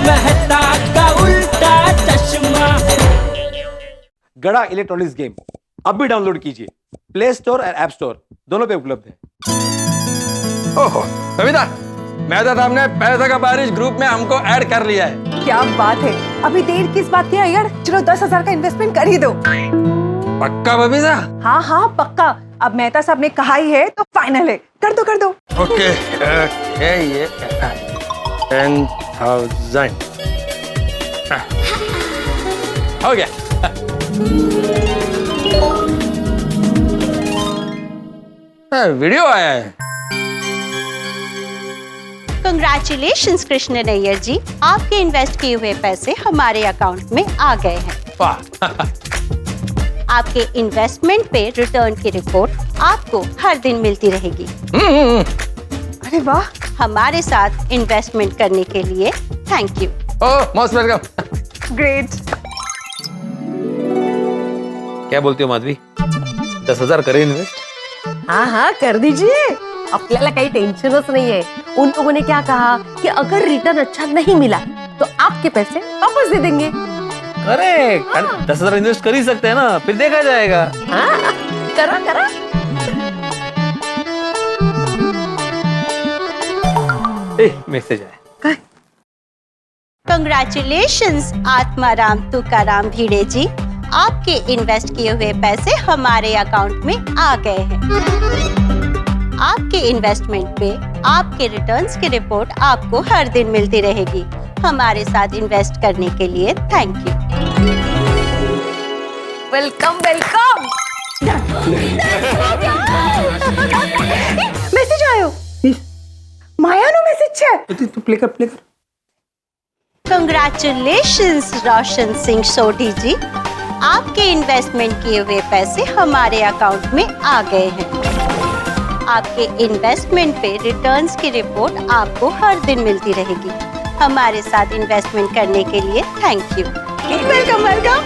मेहता का उल्टा चश्मा। गड़ा इलेक्ट्रॉनिक्स गेम अब भी डाउनलोड कीजिए, प्ले स्टोर और ऐप स्टोर दोनों पे उपलब्ध है। ओहो कविता, मेहता साहब ने पैसा का बारिश ग्रुप में हमको ऐड कर लिया है। क्या बात है, अभी देर किस बात की है यार, चलो 10,000 का इन्वेस्टमेंट कर ही दो। पक्का बबीता? हाँ हाँ पक्का, अब मेहता साहब ने कहा ही है तो फाइनल है, कर दो कर दो। ओके ये 10,000 हो गया। वीडियो आया है। कंग्रेचुलेशंस कृष्ण नैयर जी, आपके इन्वेस्ट किए हुए पैसे हमारे अकाउंट में आ गए हैं। वाह आपके इन्वेस्टमेंट पे रिटर्न की रिपोर्ट आपको हर दिन मिलती रहेगी। अरे वाह, हमारे साथ इन्वेस्टमेंट करने के लिए thank you. Oh most welcome. Great. क्या बोलती हो माधवी, 10,000 करें इन्वेस्ट? हाँ हाँ कर दीजिए, आपल्याला काही टेंशनच नहीं है। उन लोगों ने क्या कहा कि अगर रिटर्न अच्छा नहीं मिला तो आपके पैसे वापस दे देंगे। करेक्ट, 10,000 इन्वेस्ट कर ही सकते हैं ना, फिर देखा जाएगा। हाँ करा करा। मैसेज आया। कंग्रेचुलेशंस आत्माराम तुकाराम भिड़े जी, आपके इन्वेस्ट किए हुए पैसे हमारे अकाउंट में आ गए हैं। आपके इन्वेस्टमेंट पे आपके रिटर्न्स की रिपोर्ट आपको हर दिन मिलती रहेगी। हमारे साथ इन्वेस्ट करने के लिए thank you. Welcome welcome. Message આવ્યો, માયાનો મેસેજ છે। तू प्ले कर। कंग्रेचुलेशंस रोशन सिंह सोढ़ी जी, आपके इन्वेस्टमेंट किए हुए पैसे हमारे अकाउंट में आ गए हैं। आपके इन्वेस्टमेंट पे रिटर्न्स की रिपोर्ट आपको हर दिन मिलती रहेगी। हमारे साथ इन्वेस्टमेंट करने के लिए thank you. Welcome welcome.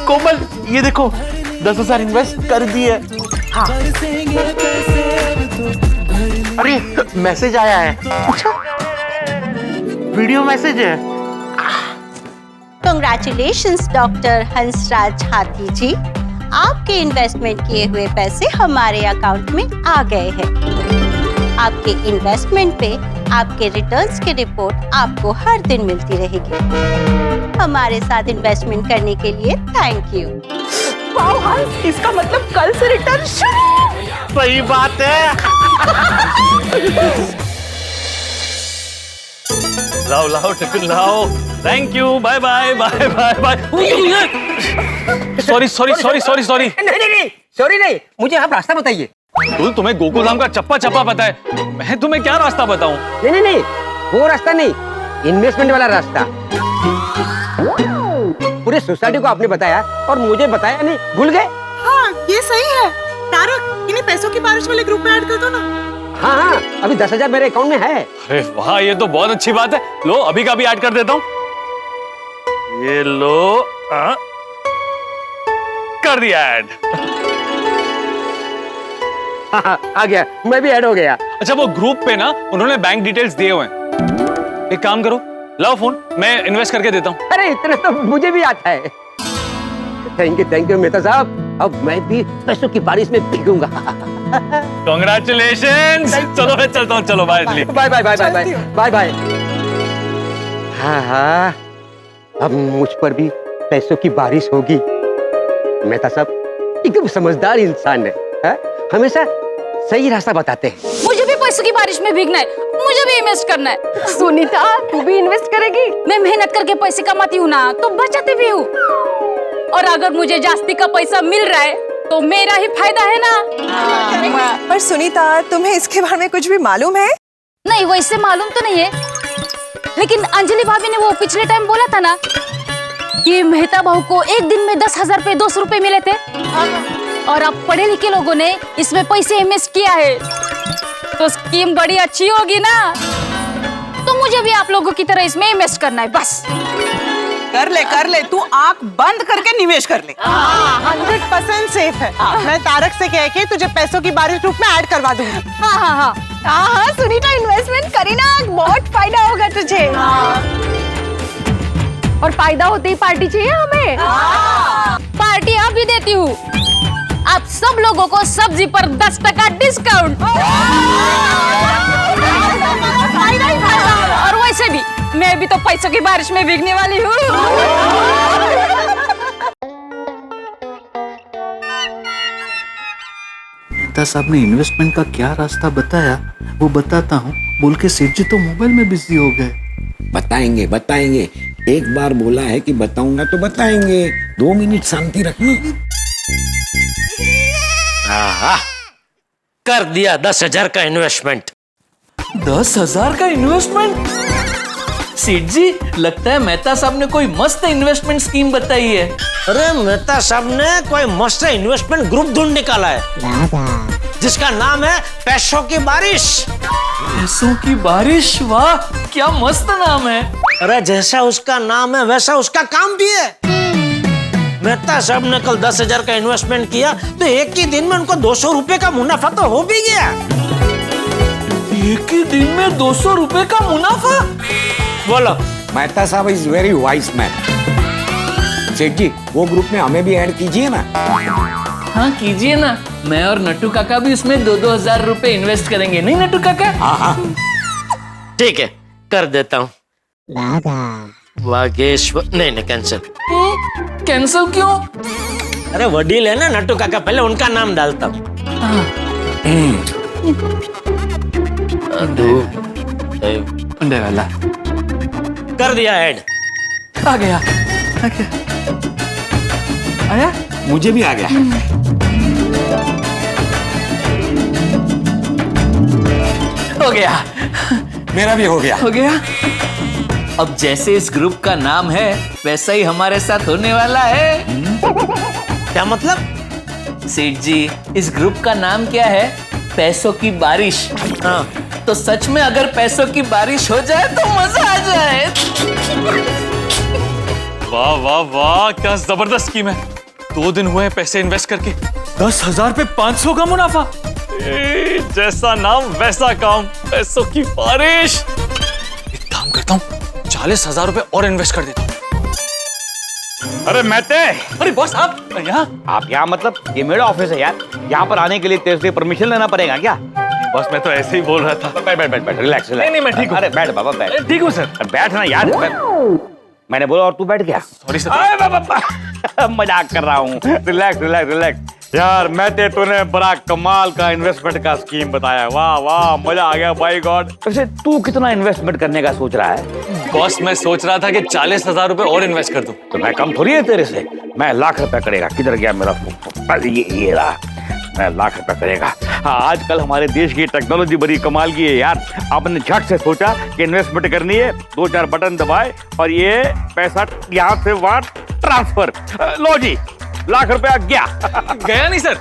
Komal ये देखो, 10,000 इन्वेस्ट कर दिए। हाँ अरे मैसेज आया है, वीडियो मैसेज है। कंग्रेचुलेशंस डॉक्टर हंसराज हाथी जी, आपके इन्वेस्टमेंट किए हुए पैसे हमारे अकाउंट में आ गए हैं। आपके इन्वेस्टमेंट पे आपके रिटर्न्स की रिपोर्ट आपको हर दिन मिलती रहेगी। हमारे साथ इन्वेस्टमेंट करने के लिए थैंक यू। वाओ हंस, इसका मतलब कल से रिटर्न शुरू। सही बात है। लाओ लाओ टिफिन लाओ। Thank you, bye bye bye bye bye. Sorry sorry sorry sorry sorry. नहीं सॉरी नहीं, मुझे आप रास्ता बताइए। तुम्हें गोकुल धाम का चप्पा चप्पा पता है, मैं तुम्हें क्या रास्ता बताऊं? नहीं वो रास्ता नहीं, इन्वेस्टमेंट वाला रास्ता। पूरे सोसाइटी को आपने बताया और मुझे बताया नहीं, भूल गए। हाँ ये सही है, तारक इन्हें पैसों की बारिश वाले ग्रुप में ऐड कर दो ना। हाँ अभी 10,000 मेरे अकाउंट में है। अरे वाह, ये तो बहुत अच्छी बात है। लो अभी का भी ऐड कर देता हूँ। ये लो, कर दिया ऐड। हाँ, आ गया, मैं भी ऐड हो गया। अच्छा वो ग्रुप पे ना उन्होंने बैंक डिटेल्स दिए हुए हैं। एक काम करो, लाओ फोन, मैं इन्वेस्ट करके देता हूँ। अरे इतना तो मुझे भी आता है। थैंक यू मेहता साहब, अब मैं भी पैसों की बारिश में भीगूंगा। कांग्रेचुलेशंस। चलो मैं चलता हूँ, चलो bye. Bye bye bye bye bye bye. हाँ अब मुझ पर भी पैसों की बारिश होगी। मेहता साहब एकदम समझदार इंसान है, हमेशा सही रास्ता बताते हैं। मुझे भी पैसों की बारिश में भीगना है, मुझे भी इन्वेस्ट करना है। सुनीता तू भी इन्वेस्ट करेगी? मैं मेहनत करके पैसे कमाती हूँ ना, तो बचाती भी हूँ। और अगर मुझे जास्ती का पैसा मिल रहा है तो मेरा ही फायदा है ना। पर सुनीता तुम्हें इसके बारे में कुछ भी मालूम है? नहीं वैसे मालूम तो नहीं है, लेकिन अंजलि भाभी ने वो पिछले टाइम बोला था ना कि मेहता बहू को एक दिन में 10,000 पे 200 रुपए मिले थे। और अब पढ़े लिखे लोगों ने इसमें पैसे इन्वेस्ट किया है, तो स्कीम बड़ी अच्छी होगी ना। तो मुझे भी आप लोगों की तरह इसमें इन्वेस्ट करना है बस। कर ले तू आंख बंद करके निवेश कर ले। 100% सेफ है। मैं तारक से कह के तुझे पैसों की बारिश ग्रुप में ऐड करवा दूंगी। हाँ सुनीता इन्वेस्टमेंट करी ना, बहुत फायदा होगा तुझे। और फायदा होते ही पार्टी चाहिए हमें। पार्टी अभी देती हूँ। आप सब लोगों को सब्जी पर 10% डिस्काउंट। और वैसे भी मैं भी तो पैसों की बारिश में भीगने वाली हूँ। मेहता साहब ने इन्वेस्टमेंट का क्या रास्ता बताया वो बताता हूँ बोल के सेठ जी तो मोबाइल में बिजी हो गए। बताएंगे बताएंगे, एक बार बोला है कि बताऊंगा तो बताएंगे। 2 मिनट शांति रखना। कर दिया 10,000 का इन्वेस्टमेंट। 10,000 का इन्वेस्टमेंट? सेठ जी लगता है मेहता साहब ने कोई मस्त इन्वेस्टमेंट स्कीम बताई है। अरे मेहता साहब ने कोई मस्त इन्वेस्टमेंट ग्रुप ढूंढ निकाला है जिसका नाम है पैसों की बारिश। पैसों की बारिश? वाह क्या मस्त नाम है। अरे जैसा उसका नाम है वैसा उसका काम भी है। मेहता साहब ने कल 10,000 का इन्वेस्टमेंट किया तो एक ही दिन में उनको 200 रुपए का मुनाफा तो हो भी गया। एक ही दिन में 200 रुपए का मुनाफा? बोलो। मेहता साहब इज वेरी वाइज मैन। सेठ जी वो ग्रुप में हमें भी ऐड कीजिए ना। हाँ कीजिए ना, मैं और नट्टू काका भी उसमें 2-2 हजार रुपए इन्वेस्ट करेंगे, नहीं नट्टू काका? हाँ ठीक है कर देता हूँ। वागेश्वर नहीं कैंसिल। कैंसिल क्यों? अरे वडील है ना नट्टू काका, पहले उनका नाम डालता हूँ। वाला कर दिया ऐड। आ गया आया? मुझे भी आ गया। हो गया। मेरा भी हो गया। हो गया। अब जैसे इस ग्रुप का नाम है वैसा ही हमारे साथ होने वाला है। क्या मतलब? सेठ जी इस ग्रुप का नाम क्या है? पैसों की बारिश। हाँ तो सच में अगर पैसों की बारिश हो जाए तो मजा आ जाए। वाह वाह वाह क्या जबरदस्त स्कीम है। 2 दिन हुए हैं पैसे इन्वेस्ट करके 10,000 पे 500 का मुनाफा। जैसा नाम वैसा काम, पैसों की बारिश। एक काम करता हूँ 40,000 रुपए और इन्वेस्ट कर देता हूँ। अरे मेहते, अरे बॉस आप यहाँ? आप यहाँ मतलब ये मेरा ऑफिस है यार, यहाँ पर आने के लिए तेरे से परमिशन लेना पड़ेगा क्या? बॉस मैं तो ऐसे ही बोल रहा था। बैठ रिलैक्स। नहीं मैं ठीक हूँ। अरे बैठ बाबा बैठ। ठीक हूँ सर। बैठ ना यार। मैंने बोला और तू बैठ गया। Sorry sir. मजाक कर रहा हूँ। रिलैक्स यार। मैं तूने बड़ा कमाल का इन्वेस्टमेंट का स्कीम बताया। वाह वाह मजा आ गया बाय गॉड। वैसे तू कितना इन्वेस्टमेंट करने का सोच रहा है? बॉस मैं सोच रहा था कि 40,000 रुपए और इन्वेस्ट कर दूं। तो मैं कम थोड़ी है तेरे से। मैं लाख रुपए करेगा। किधर गया मेरा ये रहा। मैं लाख रुपए करेगा। हाँ आजकल हमारे देश की टेक्नोलॉजी बड़ी कमाल की है यार। आपने झट से सोचा कि इन्वेस्टमेंट करनी है, 2-4 बटन दबाए और ये पैसा यहाँ से वहां ट्रांसफर। लो जी लाख रुपया गया। गया नहीं सर,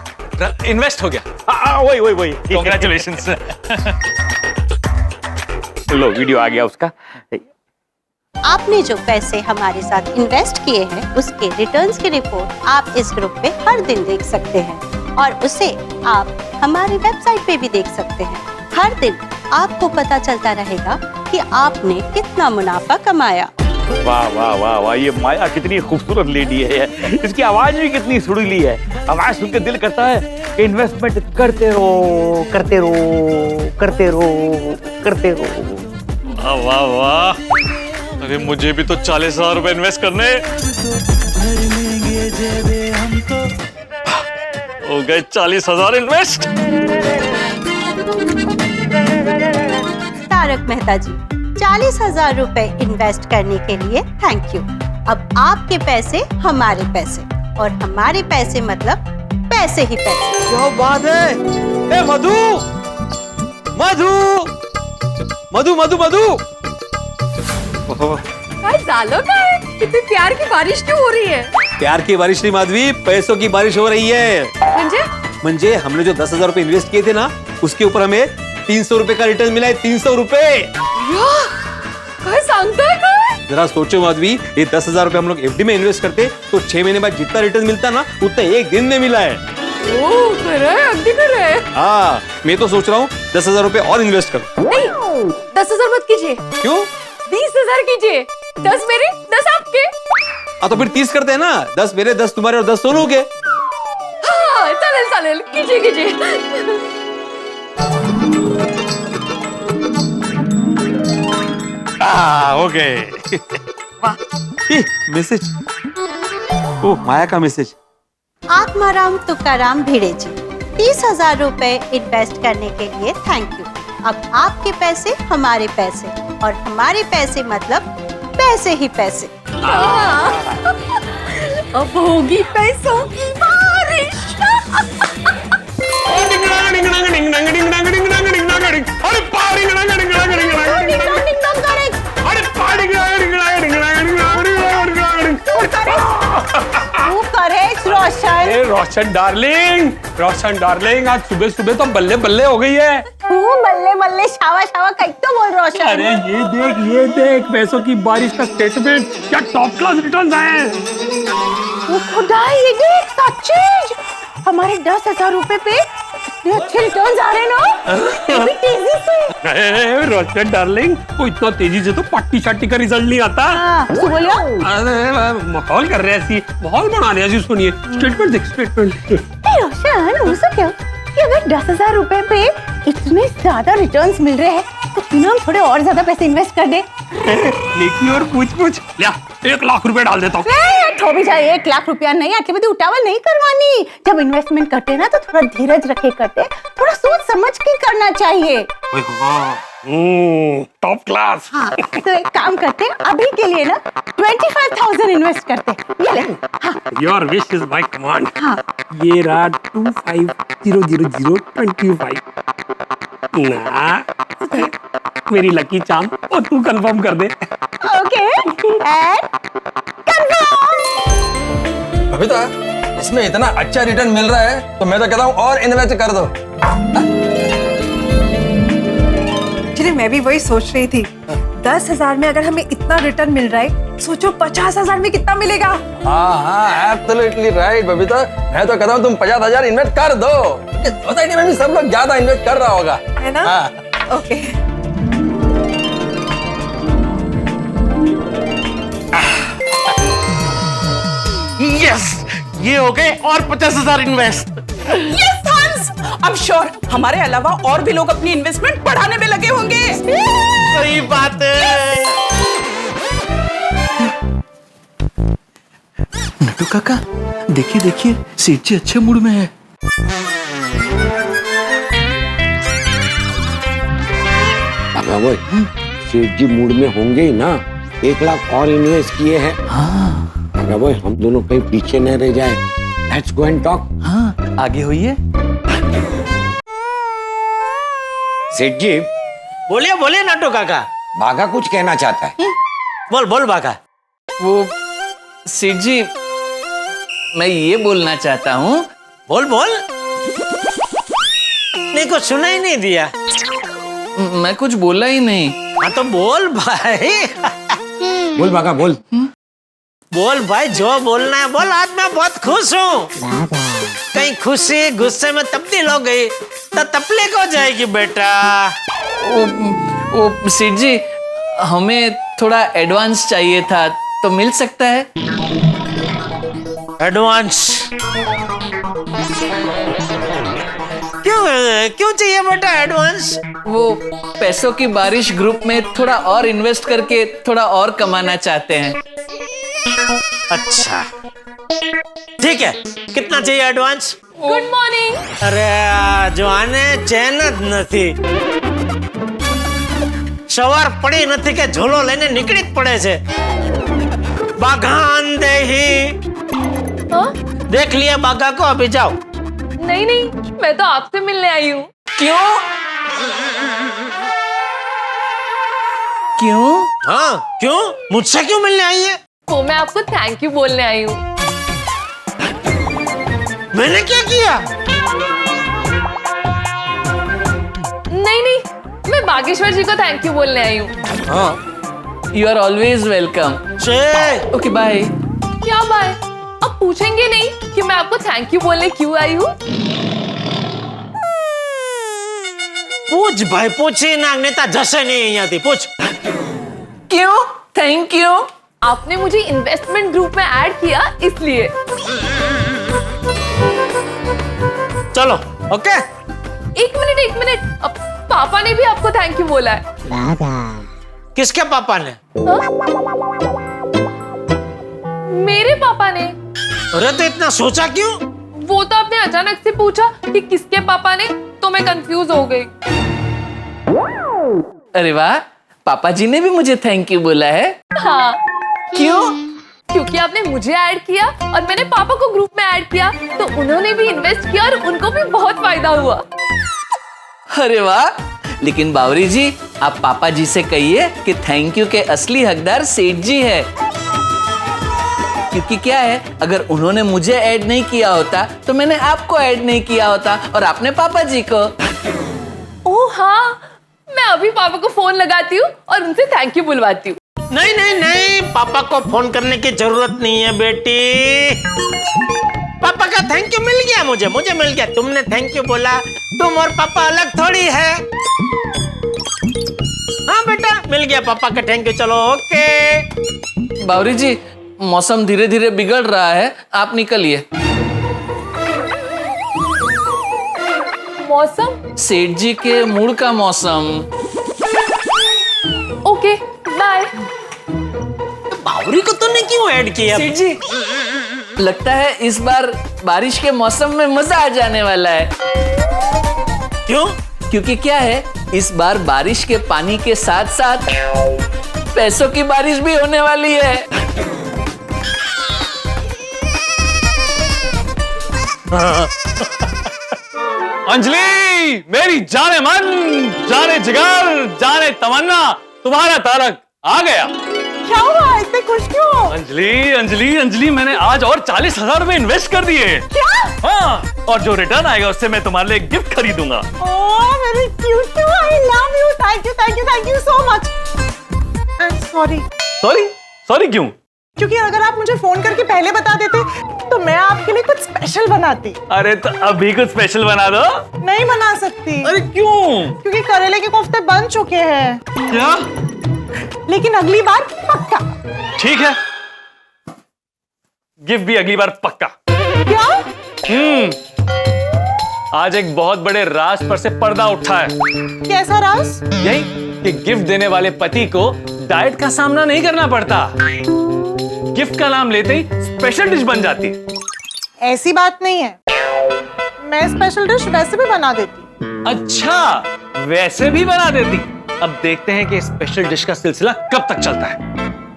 इन्वेस्ट हो गया। वही कांग्रेचुलेशंस। लो वीडियो आ गया उसका। आपने जो पैसे हमारे साथ इन्वेस्ट किए हैं उसके रिटर्न्स की रिपोर्ट आप इस ग्रुप पे हर दिन देख सकते हैं और उसे आप हमारी वेबसाइट पे भी देख सकते हैं। हर दिन आपको पता चलता रहेगा कि आपने कितना मुनाफा कमाया। वाह वाह वाह वाह, ये माया कितनी खूबसूरत लेडी है। इसकी आवाज भी कितनी सुरीली है। आवाज सुनकर दिल करता है कि इन्वेस्टमेंट करते रहो करते रहो करते रहो करते रहो। वाह वाह वाह। अरे मुझे भी तो 40,000 रुपए इन्वेस्ट करने। हो गए 40,000 इन्वेस्ट। तारक मेहता जी 40,000 रुपए इन्वेस्ट करने के लिए थैंक यू। अब आपके पैसे हमारे पैसे और हमारे पैसे मतलब पैसे ही पैसे। क्या बात है। ए मधु मधु मधु मधु मधु। डालो का है? कितनी प्यार की बारिश क्यों हो रही है? प्यार की बारिश नहीं माधवी, पैसों की बारिश हो रही है। म्हणजे हमने जो 10,000 रुपए इन्वेस्ट किए थे ना उसके ऊपर हमें 300 रुपए का रिटर्न मिला है। 300 रुपए। काय सांगताय काय? जरा सोचो माधवी, ये 10,000 रुपए हम लोग एफडी में इन्वेस्ट करते तो 6 महीने बाद जितना रिटर्न मिलता ना उतना एक दिन में मिला है। अगदी खरं आहे। हाँ, मैं तो सोच रहा हूँ 10,000 रुपए और इन्वेस्ट करूं। नहीं, 10,000 मत कीजिए। क्यों? 20,000 कीजिए। 10 मेरे 10 आपके। हाँ तो फिर 30 करते हैं ना, 10 मेरे 10 तुम्हारे और 10 सोनू के। हाँ चालेल चालेल, कीजिए कीजिए। ओके। मैसेज, ओ माया का मैसेज। आत्माराम तुकाराम भिड़े जी, 30,000 रुपए इन्वेस्ट करने के लिए थैंक यू। अब आपके पैसे हमारे पैसे, और हमारे पैसे मतलब पैसे ही पैसे। अब होगी पैसों की बारिश। रोशन डार्लिंग, आज सुबह सुबह तो बल्ले बल्ले हो गई है। बल्ले बल्ले शावा शावा कहीं तो बोल रोशन। अरे ये देख पैसों की बारिश का स्टेटमेंट, क्या टॉप क्लास रिटर्न्स आए हैं। खुदा, ये देख सच्ची हमारे 10,000 रुपए पे इतने अच्छे रिटर्न्स आ रहे हैं ना, ये भी तेजी से। रोशन डार्लिंग, वो इतना तेजी से तो पट्टी शाटी का रिजल्ट नहीं आता। तू बोलियो। अरे माहौल कर रहे हैं, ऐसी माहौल बना रहे हैं। सुनिए स्टेटमेंट देख, स्टेटमेंट। रोशन, हो सके कि अगर 10,000 रुपए पे इतने ज्यादा रिटर्न्स मिल रहे हैं तो क्यों ना हम थोड़े और ज्यादा पैसे इन्वेस्ट कर दे। लेकिन और पूछ लिया, 1 लाख रुपए डाल देता हूँ। तो भी जाए 1 लाख रुपया नहीं, आके बदी उठावल नहीं करवानी। जब इन्वेस्टमेंट करते हैं ना तो थोड़ा धीरज रखे करते, थोड़ा सोच समझ के करना चाहिए। Top class. हाँ, तो एक काम करते हैं, अभी के लिए ना 25,000 इन्वेस्ट करते हैं। ये ले। हाँ। Your wish is my command. हाँ। ये रहा 25,000,025 ना मेरी लकी चाम, और तू कंफर्म कर दे। ओके, एंड बबीता, इसमें इतना अच्छा रिटर्न मिल रहा है तो मैं तो कहता हूँ और इन्वेस्ट कर दो। एक्चुअली मैं भी वही सोच रही थी, 10,000 में अगर हमें इतना रिटर्न मिल रहा है, सोचो 50,000 में कितना मिलेगा। हाँ, एब्सोल्युटली राइट बबीता, मैं तो कहता हूँ तुम 50,000 इन्वेस्ट कर दो। सोसाइटी में भी सब लोग ज्यादा इन्वेस्ट कर रहा होगा, है ना? हाँ। ओके। यस, ये हो गए और 50,000 इन्वेस्ट। यस हंस, अब श्योर हमारे अलावा और भी लोग अपनी इन्वेस्टमेंट बढ़ाने में लगे होंगे। सही बात है। नटू काका, देखिए सेठ जी अच्छे मूड में है। सेठ जी मूड में होंगे ही ना, 1 लाख और इन्वेस्ट किए हैं। हाँ भाई, हम दोनों कहीं पीछे न रह जाए। Let's go and talk. हाँ, आगे होइए। सेठ जी, बोलिए बोलिए नटू काका। बाघा कुछ कहना चाहता है। बोल बोल बाघा। वो सेठ जी, मैं ये बोलना चाहता हूँ। बोल बोल। नहीं, कुछ सुना ही नहीं दिया। मैं कुछ बोला ही नहीं। हाँ तो बोल भाई। बोल बाघा, बोल। बोल भाई, जो बोलना है बोल। आज मैं बहुत खुश हूँ। कहीं खुशी गुस्से में तब्दील हो गई तो तकलीफ हो जाएगी बेटा। ओ सेठ जी, हमें थोड़ा एडवांस चाहिए था, तो मिल सकता है? एडवांस? क्यों चाहिए बेटा एडवांस? वो पैसों की बारिश ग्रुप में थोड़ा और इन्वेस्ट करके थोड़ा और कमाना चाहते हैं। अच्छा ठीक है, कितना चाहिए एडवांस? Good morning. अरे જોને ચેન જ નથી, સવાર પડી નથી કે ઝોલો લઈને નીકળી જ પડે છે। બાગાન દેહી देख लिया बागा को, अभी जाओ। नहीं नहीं, मैं तो आपसे मिलने आई हूँ। क्यों? क्यों? हाँ क्यों? मुझसे क्यों मिलने आई है? वो मैं आपको थैंक यू बोलने आई हूँ। मैंने क्या किया? नहीं नहीं, मैं बागेश्वर जी को थैंक यू बोलने आई हूँ। हाँ, you are always welcome. Okay bye. क्या बाय? अब पूछेंगे नहीं कि मैं आपको थैंक यू बोलने क्यों आई हूँ? पूछ भाई, पूछी ना, नेता जैसे नहीं यहाँ थी, पूछ। क्यों थैंक यू? आपने मुझे इन्वेस्टमेंट ग्रुप में ऐड किया इसलिए। चलो ओके। एक मिनट, अब पापा ने भी आपको थैंक यू बोला है। किसके पापा ने? मेरे पापा ने। अरे तो इतना सोचा क्यों? वो तो आपने अचानक से पूछा कि किसके पापा ने, तो मैं कंफ्यूज हो गई। अरे वाह, पापा जी ने भी मुझे थैंक यू बोला है। हाँ। क्यों? क्योंकि आपने मुझे ऐड किया और मैंने पापा को ग्रुप में ऐड किया, तो उन्होंने भी इन्वेस्ट किया और उनको भी बहुत फायदा हुआ। अरे वाह, लेकिन बावरी जी, आप पापा जी से कहिए कि थैंक यू के असली हकदार सेठ जी है। क्योंकि क्या है, अगर उन्होंने मुझे ऐड नहीं किया होता तो मैंने आपको ऐड नहीं किया होता और आपने पापा जी को। ओह हाँ, मैं अभी पापा को फोन लगाती हूँ और उनसे थैंक यू बुलवाती हूँ। नहीं, पापा को फोन करने की जरूरत नहीं है बेटी। पापा का थैंक यू मिल गया, मुझे मिल गया। तुमने थैंक यू बोला, तुम और पापा अलग थोड़ी है। हाँ बेटा, मिल गया पापा का थैंक यू। चलो ओके। बावरी जी, मौसम धीरे धीरे बिगड़ रहा है, आप निकलिए। मौसम? सेठ जी के मूड का मौसम। Okay bye. बावरी को तूने क्यों ऐड किया? सेठ जी, लगता है इस बार बारिश के मौसम में मजा आ जाने वाला है। क्यों? क्योंकि क्या है, इस बार बारिश के पानी के साथ साथ पैसों की बारिश भी होने वाली है। अंजलि, मेरी जाने मन, जाने जिगर, जाने तमन्ना, तुम्हारा तारक आ गया। क्या हुआ, इतने खुश क्यों? अंजलि, मैंने आज और 40,000 रुपए इन्वेस्ट कर दिए। क्या? हाँ, और जो रिटर्न आएगा उससे मैं तुम्हारे लिए गिफ्ट खरीदूंगा। Oh very cute, I love you, thank you so much. Sorry क्यों? क्योंकि अगर आप मुझे फोन करके पहले बता देते तो मैं आपके लिए कुछ स्पेशल बनाती। अरे तो अभी कुछ स्पेशल बना दो। नहीं बना सकती। अरे क्यों? क्योंकि करेले के कोफ्ते बन चुके हैं। क्या? लेकिन अगली बार पक्का। ठीक है, गिफ्ट भी अगली बार पक्का। क्या? आज एक बहुत बड़े राज पर से पर्दा उठा है। कैसा राज? यही कि गिफ्ट देने वाले पति को डाइट का सामना नहीं करना पड़ता। गिफ्ट का नाम लेते ही स्पेशल डिश बन जाती है। ऐसी बात नहीं है, मैं स्पेशल डिश वैसे भी बना देती। अच्छा, वैसे भी बना देती। अब देखते हैं कि स्पेशल डिश का सिलसिला कब तक चलता है।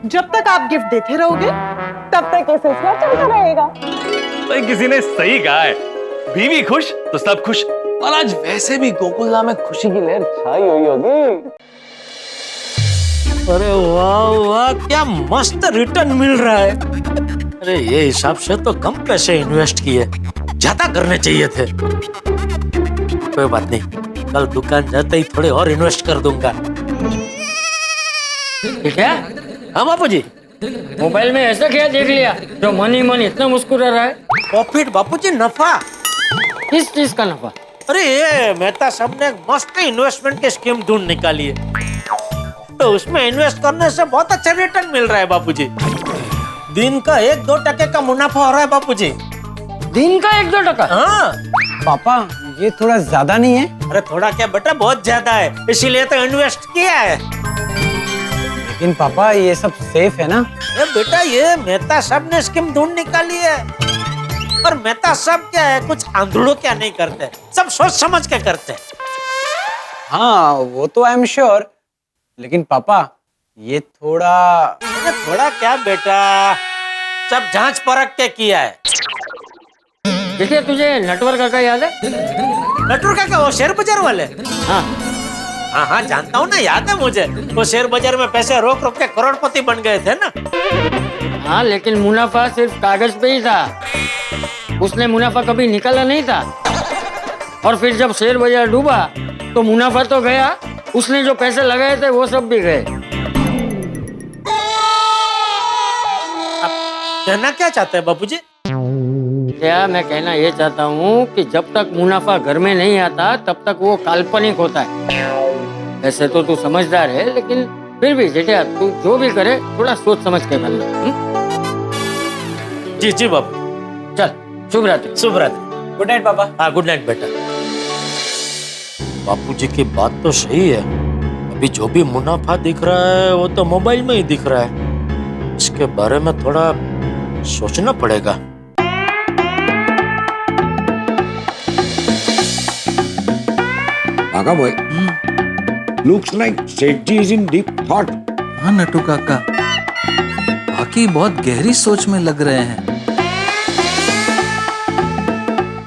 जब तक आप गिफ्ट देते रहोगे तब तक ये सिलसिला चलता रहेगा। भाई किसी ने सही कहा है, बीवी खुश तो सब खुश। और आज वैसे भी गोकुलधाम में खुशी की लहर छाई हुई होगी। अरे वाह, क्या मस्त रिटर्न मिल रहा है। अरे ये हिसाब से तो कम पैसे इन्वेस्ट किए, ज्यादा करने चाहिए थे। कोई बात नहीं, कल दुकान जाते ही थोड़े और इन्वेस्ट कर दूंगा। ठीक है? हाँ बापूजी, मोबाइल में ऐसा क्या देख लिया जो मन ही मन इतना मुस्कुरा रहा है? प्रॉफिट बापूजी, नफा। किस चीज का नफा? अरे ये मेहता साहब ने एक मस्त इन्वेस्टमेंट की स्कीम ढूंढ निकाली है, तो उसमें इन्वेस्ट करने से बहुत अच्छा रिटर्न मिल रहा है बापूजी। दिन का 1-2% का मुनाफा हो रहा है बापूजी। दिन का 1-2%? हाँ पापा, ये थोड़ा ज्यादा नहीं है? अरे थोड़ा क्या बेटा, बहुत ज्यादा है, इसीलिए तो इन्वेस्ट किया है। लेकिन पापा, ये सब सेफ है ना? अरे बेटा, ये मेहता साहब ने स्कीम ढूंढ निकाली है। और मेहता साहब क्या है, कुछ आंधड़ों क्या नहीं करते, सब सोच समझ के करते हैं। हाँ, वो तो आई एम श्योर। लेकिन पापा, ये थोड़ा क्या बेटा, सब जांच परख के किया है। देखिए, तुझे नटवर काका याद है? नटवर काका, वो शेयर बाजार वाले? हाँ हाँ, जानता हूँ ना, याद है मुझे। वो शेयर बाजार में पैसे रोक रोक के करोड़पति बन गए थे ना। हाँ, लेकिन मुनाफा सिर्फ कागज पे ही था, उसने मुनाफा कभी निकाला नहीं था। और फिर जब शेयर बाजार डूबा तो मुनाफा तो गया, उसने जो पैसे लगाए थे वो सब भी गए। कहना क्या चाहते हैं बापूजी? क्या मैं कहना ये चाहता हूँ कि जब तक मुनाफा घर में नहीं आता तब तक वो काल्पनिक होता है। ऐसे तो तू समझदार है, लेकिन फिर भी जेठिया तू जो भी करे थोड़ा सोच समझ के करना। जी जी बापू। चल, शुभ रात्रि। शुभ रात्रि। गुड नाइट पापा। हाँ गुड नाइट बेटा। बापूजी की बात तो सही है, अभी जो भी मुनाफा दिख रहा है वो तो मोबाइल में ही दिख रहा है। इसके बारे में थोड़ा सोचना पड़ेगा। Bhagha boy, looks like Sethji is in deep thought. हाँ नटू काका, बाकी बहुत गहरी सोच में लग रहे हैं।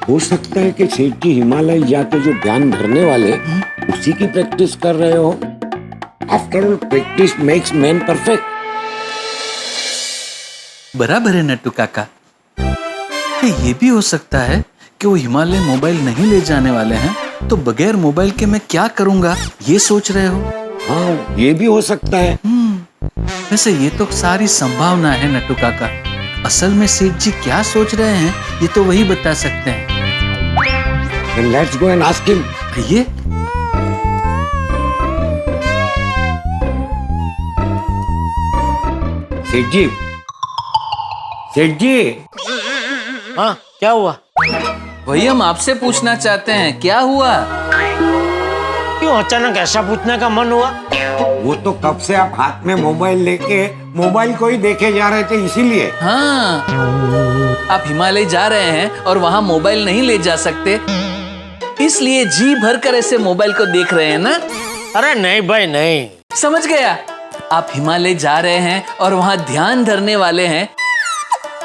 हो सकता है कि सेठजी हिमालय जाके जो ध्यान धरने वाले उसी की प्रैक्टिस कर रहे हो। After all practice makes man perfect. बराबर है नट्टू काका। ये भी हो सकता है कि वो हिमालय मोबाइल नहीं ले जाने वाले हैं, तो बगैर मोबाइल के मैं क्या करूंगा ये सोच रहे हो। हाँ ये भी हो सकता है। वैसे ये तो सारी संभावना है नट्टू काका। असल में सेठ जी क्या सोच रहे हैं ये तो वही बता सकते हैं। Then let's go and ask him. आइए। सेठ जी, सेठ जी। हाँ क्या हुआ? वही हम आपसे पूछना चाहते हैं, क्या हुआ? क्यों अचानक ऐसा पूछने का मन हुआ? वो तो कब से आप हाथ में मोबाइल लेके मोबाइल को ही देखे जा रहे थे, इसीलिए। हाँ, आप हिमालय जा रहे हैं और वहाँ मोबाइल नहीं ले जा सकते, इसलिए जी भर कर ऐसे मोबाइल को देख रहे हैं ना? अरे नहीं भाई नहीं। समझ गया, आप हिमालय जा रहे हैं और वहाँ ध्यान धरने वाले हैं,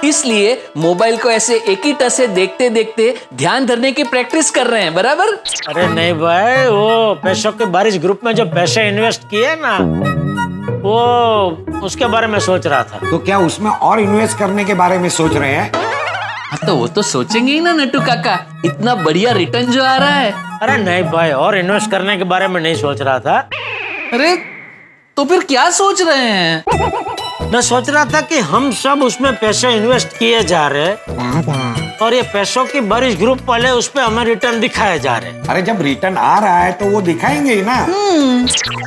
इसलिए मोबाइल को ऐसे एक ही टसे देखते देखते ध्यान धरने की प्रैक्टिस कर रहे हैं, बराबर? अरे नहीं भाई, वो पैसों के बारिश ग्रुप में जो पैसे इन्वेस्ट किए ना, वो उसके बारे में सोच रहा था। तो क्या उसमें और इन्वेस्ट करने के बारे में सोच रहे हैं? हाँ तो वो तो सोचेंगे ही ना नट्टू काका, इतना बढ़िया रिटर्न जो आ रहा है। अरे नहीं भाई, और इन्वेस्ट करने के बारे में नहीं सोच रहा था। अरे तो फिर क्या सोच रहे हैं? मैं सोच रहा था कि हम सब उसमें पैसे इन्वेस्ट किए जा रहे हैं और ये पैसों की बारिश ग्रुप वाले उस पे हमें रिटर्न दिखाए जा रहे हैं। अरे जब रिटर्न आ रहा है तो वो दिखाएंगे ही ना।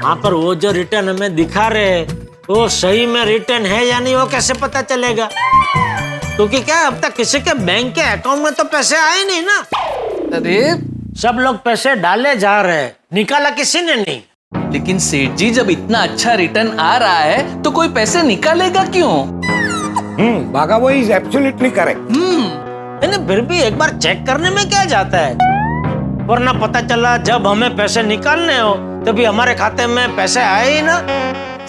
हाँ पर वो जो रिटर्न हमें दिखा रहे हैं वो सही में रिटर्न है या नहीं, वो कैसे पता चलेगा? क्योंकि क्या अब तक किसी के बैंक के अकाउंट में तो पैसे आए नहीं ना। अरे सब लोग पैसे डाले जा रहे हैं, निकाला किसी ने नहीं। लेकिन सेठ जी जब इतना अच्छा रिटर्न आ रहा है तो कोई पैसे निकालेगा क्यों? बागा वो इज एब्सोल्युटली करेक्ट। नहीं फिर भी एक बार चेक करने में क्या जाता है, वरना पता चला जब हमें पैसे निकालने हो तभी हमारे खाते में पैसे आए ही ना।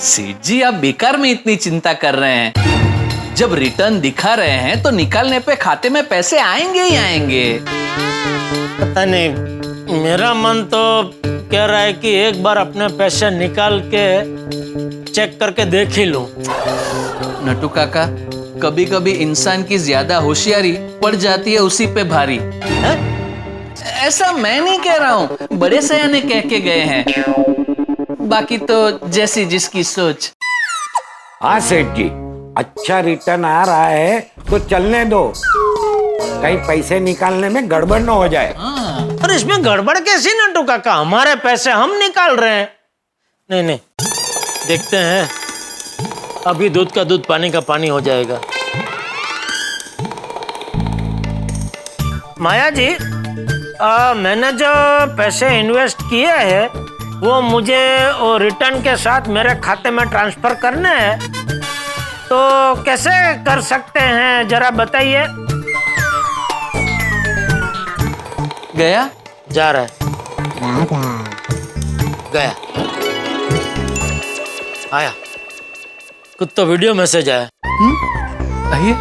सेठ जी आप बेकार में इतनी चिंता कर रहे हैं, जब रिटर्न दिखा रहे हैं तो निकालने पे खाते में पैसे आएंगे ही आएंगे। पता नहीं, मेरा मन तो कह रहा है कि एक बार अपने पैसे निकाल के चेक करके देख ही लूं। नट्टू काका, कभी कभी इंसान की ज्यादा होशियारी पड़ जाती है उसी पे भारी है? ऐसा मैं नहीं कह रहा हूँ, बड़े सयाने कह के गए हैं, बाकी तो जैसी जिसकी सोच। हाँ सेठ जी, अच्छा रिटर्न आ रहा है तो चलने दो, कहीं पैसे निकालने में गड़बड़ न हो जाए। और इसमें गड़बड़ कैसी नट्टू काका, हमारे पैसे हम निकाल रहे हैं। नहीं नहीं, देखते हैं, अभी दूध का दूध पानी का पानी हो जाएगा। माया जी, मैंने जो पैसे इन्वेस्ट किए हैं वो मुझे वो रिटर्न के साथ मेरे खाते में ट्रांसफर करने हैं, तो कैसे कर सकते हैं जरा बताइए। गया? जा रहा है। गया, आया। कुछ तो वीडियो मैसेज आया। आइए।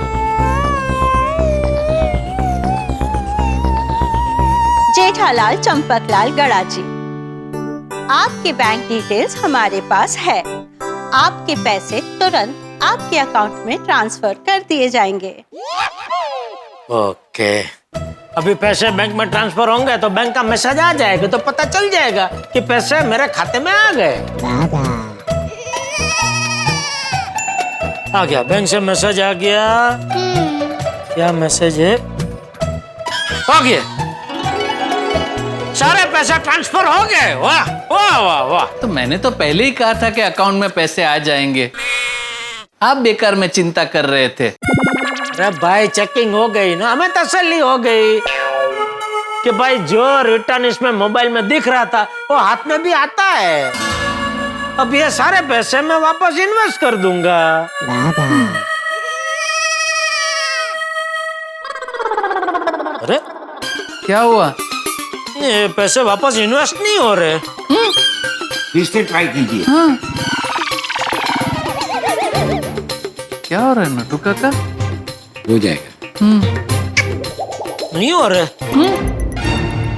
जेठालाल चंपकलाल गड़ा जी, आपके बैंक डिटेल्स हमारे पास है। आपके पैसे तुरंत आपके अकाउंट में ट्रांसफर कर दिए जाएंगे। ओके, अभी पैसे बैंक में ट्रांसफर होंगे तो बैंक का मैसेज आ जाएगा, तो पता चल जाएगा कि पैसे मेरे खाते में आ गए। आ गया, बैंक से मैसेज आ गया। क्या मैसेज है? आ गया, सारे पैसे ट्रांसफर हो गए। वाह वाह वाह वाह। तो मैंने तो पहले ही कहा था कि अकाउंट में पैसे आ जाएंगे। आप बेकार में चिंता कर रहे थे। अरे भाई चेकिंग हो गई ना, हमें तसल्ली हो गई कि भाई जो रिटर्न इसमें मोबाइल में दिख रहा था वो हाथ में भी आता है। अब ये सारे पैसे मैं वापस इन्वेस्ट कर दूंगा। अरे क्या हुआ? ये पैसे वापस इन्वेस्ट नहीं हो रहे। फिर से ट्राई कीजिए। क्या हो रहा है नटू काका? हो जाएगा। नहीं हो रहे।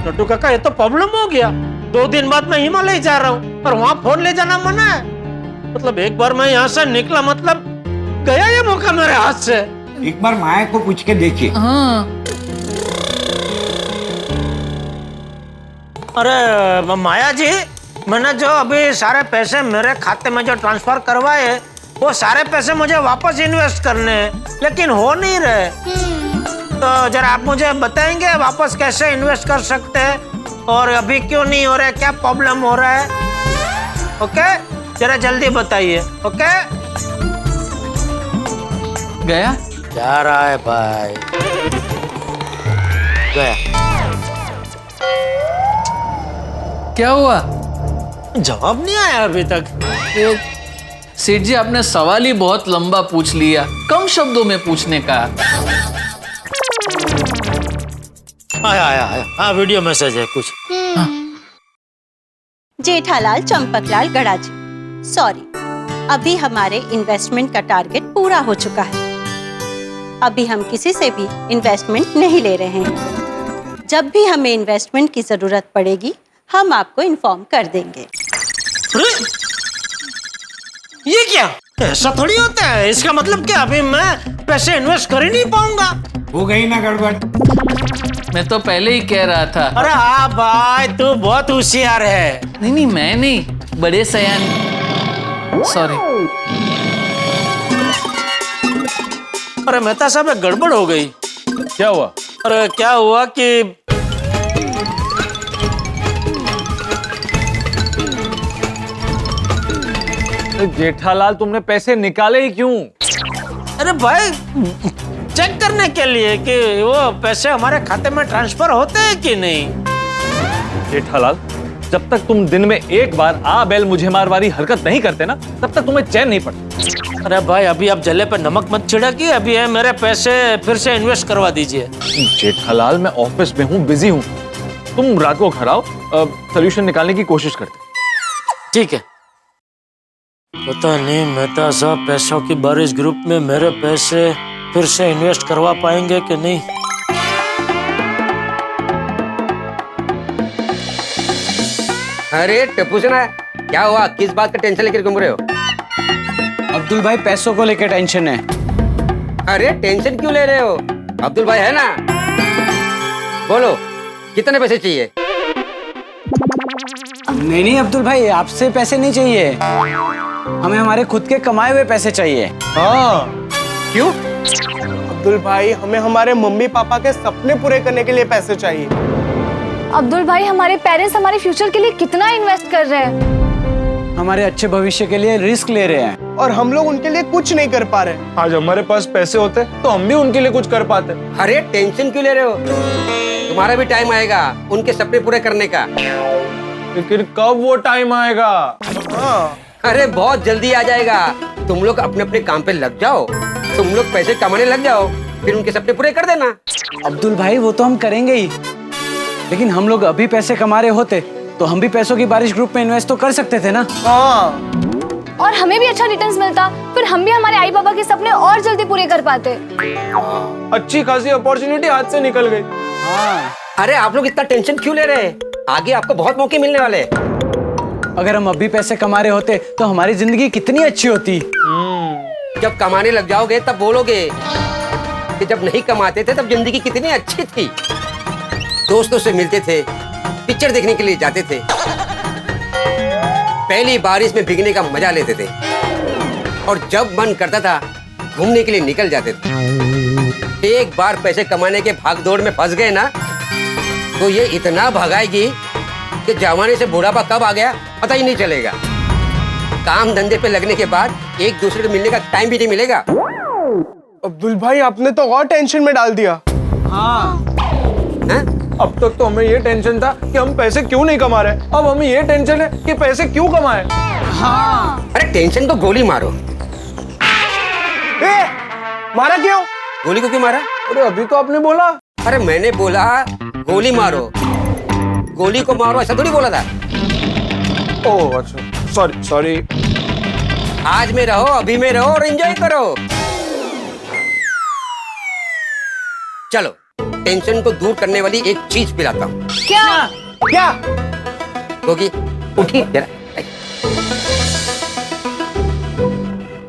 नटू काका ये तो प्रॉब्लम हो गया। 2 दिन बाद मैं हिमालय जा रहा हूँ और वहाँ फोन ले जाना मना है। मतलब एक बार मैं यहाँ से निकला, मतलब गया ये मौका मेरे हाथ से। एक बार माया को पूछ के देखिए। अरे माया जी, मैंने जो अभी सारे पैसे मेरे खाते में जो ट्रांसफर करवाए वो सारे पैसे मुझे वापस इन्वेस्ट करने हैं, लेकिन हो नहीं रहे। तो जरा आप मुझे बताएंगे वापस कैसे इन्वेस्ट कर सकते हैं और अभी क्यों नहीं हो रहा है, क्या प्रॉब्लम हो रहा है? ओके, जरा जल्दी बताइए। ओके। गया? जा रहा है भाई, गया। क्या हुआ? जवाब नहीं आया अभी तक। सेठ जी, आपने सवाल ही बहुत लंबा पूछ लिया, कम शब्दों में पूछने का। आया। हाँ, वीडियो मैसेज है कुछ। जेठालाल चंपकलाल गड़ा जी, सॉरी, अभी हमारे इन्वेस्टमेंट का टारगेट पूरा हो चुका है। अभी हम किसी से भी इन्वेस्टमेंट नहीं ले रहे हैं। जब भी हमें इन्वेस्टमेंट की जरूरत पड़ेगी हम आपको इन्फॉर्म कर देंगे। ये क्या? ऐसा थोड़ी होता है। इसका मतलब क्या अभी मैं पैसे इन्वेस्ट कर ही नहीं पाऊंगा? हो गई ना गड़बड़। मैं तो पहले ही कह रहा था। अरे हाँ भाई, तू बहुत होशियार है। नहीं, मैं नहीं, बड़े सयान। सॉरी। अरे मेहता साहब, एक गड़बड़ हो गई। क्या हुआ? अरे क्या हुआ कि जेठालाल, तुमने पैसे निकाले ही क्यों? अरे भाई, चेक करने के लिए कि वो पैसे हमारे खाते में ट्रांसफर होते हैं कि नहीं। जेठालाल, जब तक तुम दिन में एक बार आ बैल मुझे मार वाली हरकत नहीं करते ना, तब तक तुम्हें चैन नहीं पड़ता। अरे भाई, अभी आप जले पे नमक मत छिड़किए। अभी है मेरे पैसे फिर से इन्वेस्ट करवा दीजिए। जेठालाल, मैं ऑफिस में हूँ, बिजी हूँ। तुम रात को घर आओ, सोल्यूशन निकालने की कोशिश करते। ठीक है। पता नहीं मेहता साहब पैसों की बारिश ग्रुप में मेरे पैसे फिर से इन्वेस्ट करवा पाएंगे कि नहीं। अरे टप्पू सुना, क्या हुआ? किस बात का टेंशन लेकर घूम रहे हो? अब्दुल भाई, पैसों को लेकर टेंशन है। अरे टेंशन क्यों ले रहे हो? अब्दुल भाई है ना, बोलो कितने पैसे चाहिए? नहीं अब्दुल भाई, आपसे पैसे नहीं चाहिए, हमें हमारे खुद के कमाए हुए पैसे चाहिए। हाँ। क्यों? अब्दुल भाई, हमें हमारे मम्मी पापा के सपने पूरे करने के लिए पैसे चाहिए। अब्दुल भाई, हमारे पेरेंट्स हमारे फ्यूचर के लिए कितना इन्वेस्ट कर रहे हैं, हमारे अच्छे भविष्य के लिए रिस्क ले रहे हैं, और हम लोग उनके लिए कुछ नहीं कर पा रहे। आज हमारे पास पैसे होते तो हम भी उनके लिए कुछ कर पाते। अरे टेंशन क्यों ले रहे हो? तुम्हारा भी टाइम आएगा उनके सपने पूरे करने का। लेकिन कब वो टाइम आएगा? अरे बहुत जल्दी आ जाएगा। तुम लोग अपने अपने काम पे लग जाओ, तुम लोग पैसे कमाने लग जाओ, फिर उनके सपने पूरे कर देना। अब्दुल भाई, वो तो हम करेंगे ही, लेकिन हम लोग अभी पैसे कमा रहे होते तो हम भी पैसों की बारिश ग्रुप में इन्वेस्ट तो कर सकते थे ना। और हमें भी अच्छा रिटर्न्स मिलता, फिर हम भी हमारे आई बाबा के सपने और जल्दी पूरे कर पाते। अच्छी खासी अपॉर्चुनिटी हाथ से निकल गई। अरे आप लोग इतना टेंशन क्यों ले रहे हैं? आगे आपको बहुत मौके मिलने वाले। अगर हम अभी पैसे कमा रहे होते तो हमारी जिंदगी कितनी अच्छी होती। जब कमाने लग जाओगे तब बोलोगे कि जब नहीं कमाते थे तब जिंदगी कितनी अच्छी थी। दोस्तों से मिलते थे, पिक्चर देखने के लिए जाते थे, पहली बारिश में भीगने का मजा लेते थे, और जब मन करता था घूमने के लिए निकल जाते थे। एक बार पैसे कमाने के भागदौड़ में फंस गए ना, तो ये इतना भगाएगी कि जवानी से बुढ़ापा कब आ गया पता ही नहीं चलेगा। काम धंधे पे लगने के बाद एक दूसरे को मिलने का टाइम भी नहीं मिलेगा। अब्दुल भाई आपने तो और टेंशन में डाल दिया। हाँ, अब तक तो हमें ये टेंशन था कि हम पैसे क्यों नहीं कमा रहे, अब हमें ये टेंशन है कि पैसे क्यों कमाए। हाँ। अरे टेंशन को गोली मारो। मारा क्यों? गोली को क्यों मारा? अरे अभी तो आपने बोला। अरे मैंने बोला गोली मारो, गोली को मारो ऐसा थोड़ी बोला था। ओह अच्छा, सॉरी सॉरी। आज में रहो, अभी में रहो और एंजॉय करो। चलो टेंशन को दूर करने वाली एक चीज पिलाता हूँ। क्या? क्या? होगी उठी जरा।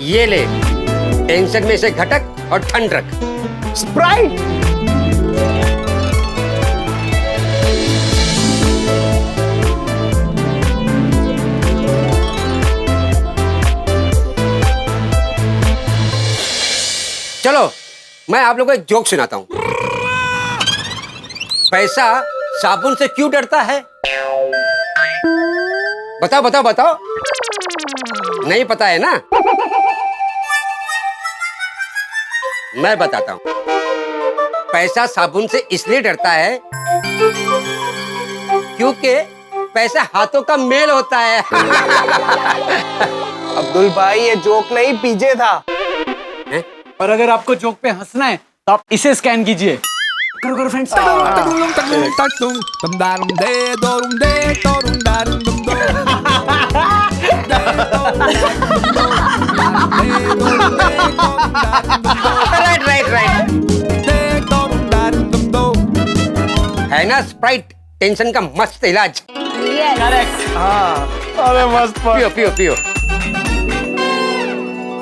ये ले, टेंशन में से घटक और ठंड रख। स्प्राइट। चलो मैं आप लोगों को एक जोक सुनाता हूँ। पैसा साबुन से क्यों डरता है? बताओ बताओ बताओ। नहीं पता है ना? मैं बताता हूँ। पैसा साबुन से इसलिए डरता है क्योंकि पैसा हाथों का मेल होता है। अब्दुल भाई ये जोक नहीं पीछे था। और अगर आपको जोक पे हंसना है तो आप इसे स्कैन कीजिए। करो करो फ्रेंड्स। Right right right. है ना स्प्राइट टेंशन का मस्त इलाज। करेक्ट। हाँ अरे मस्त। पियो पियो पियो।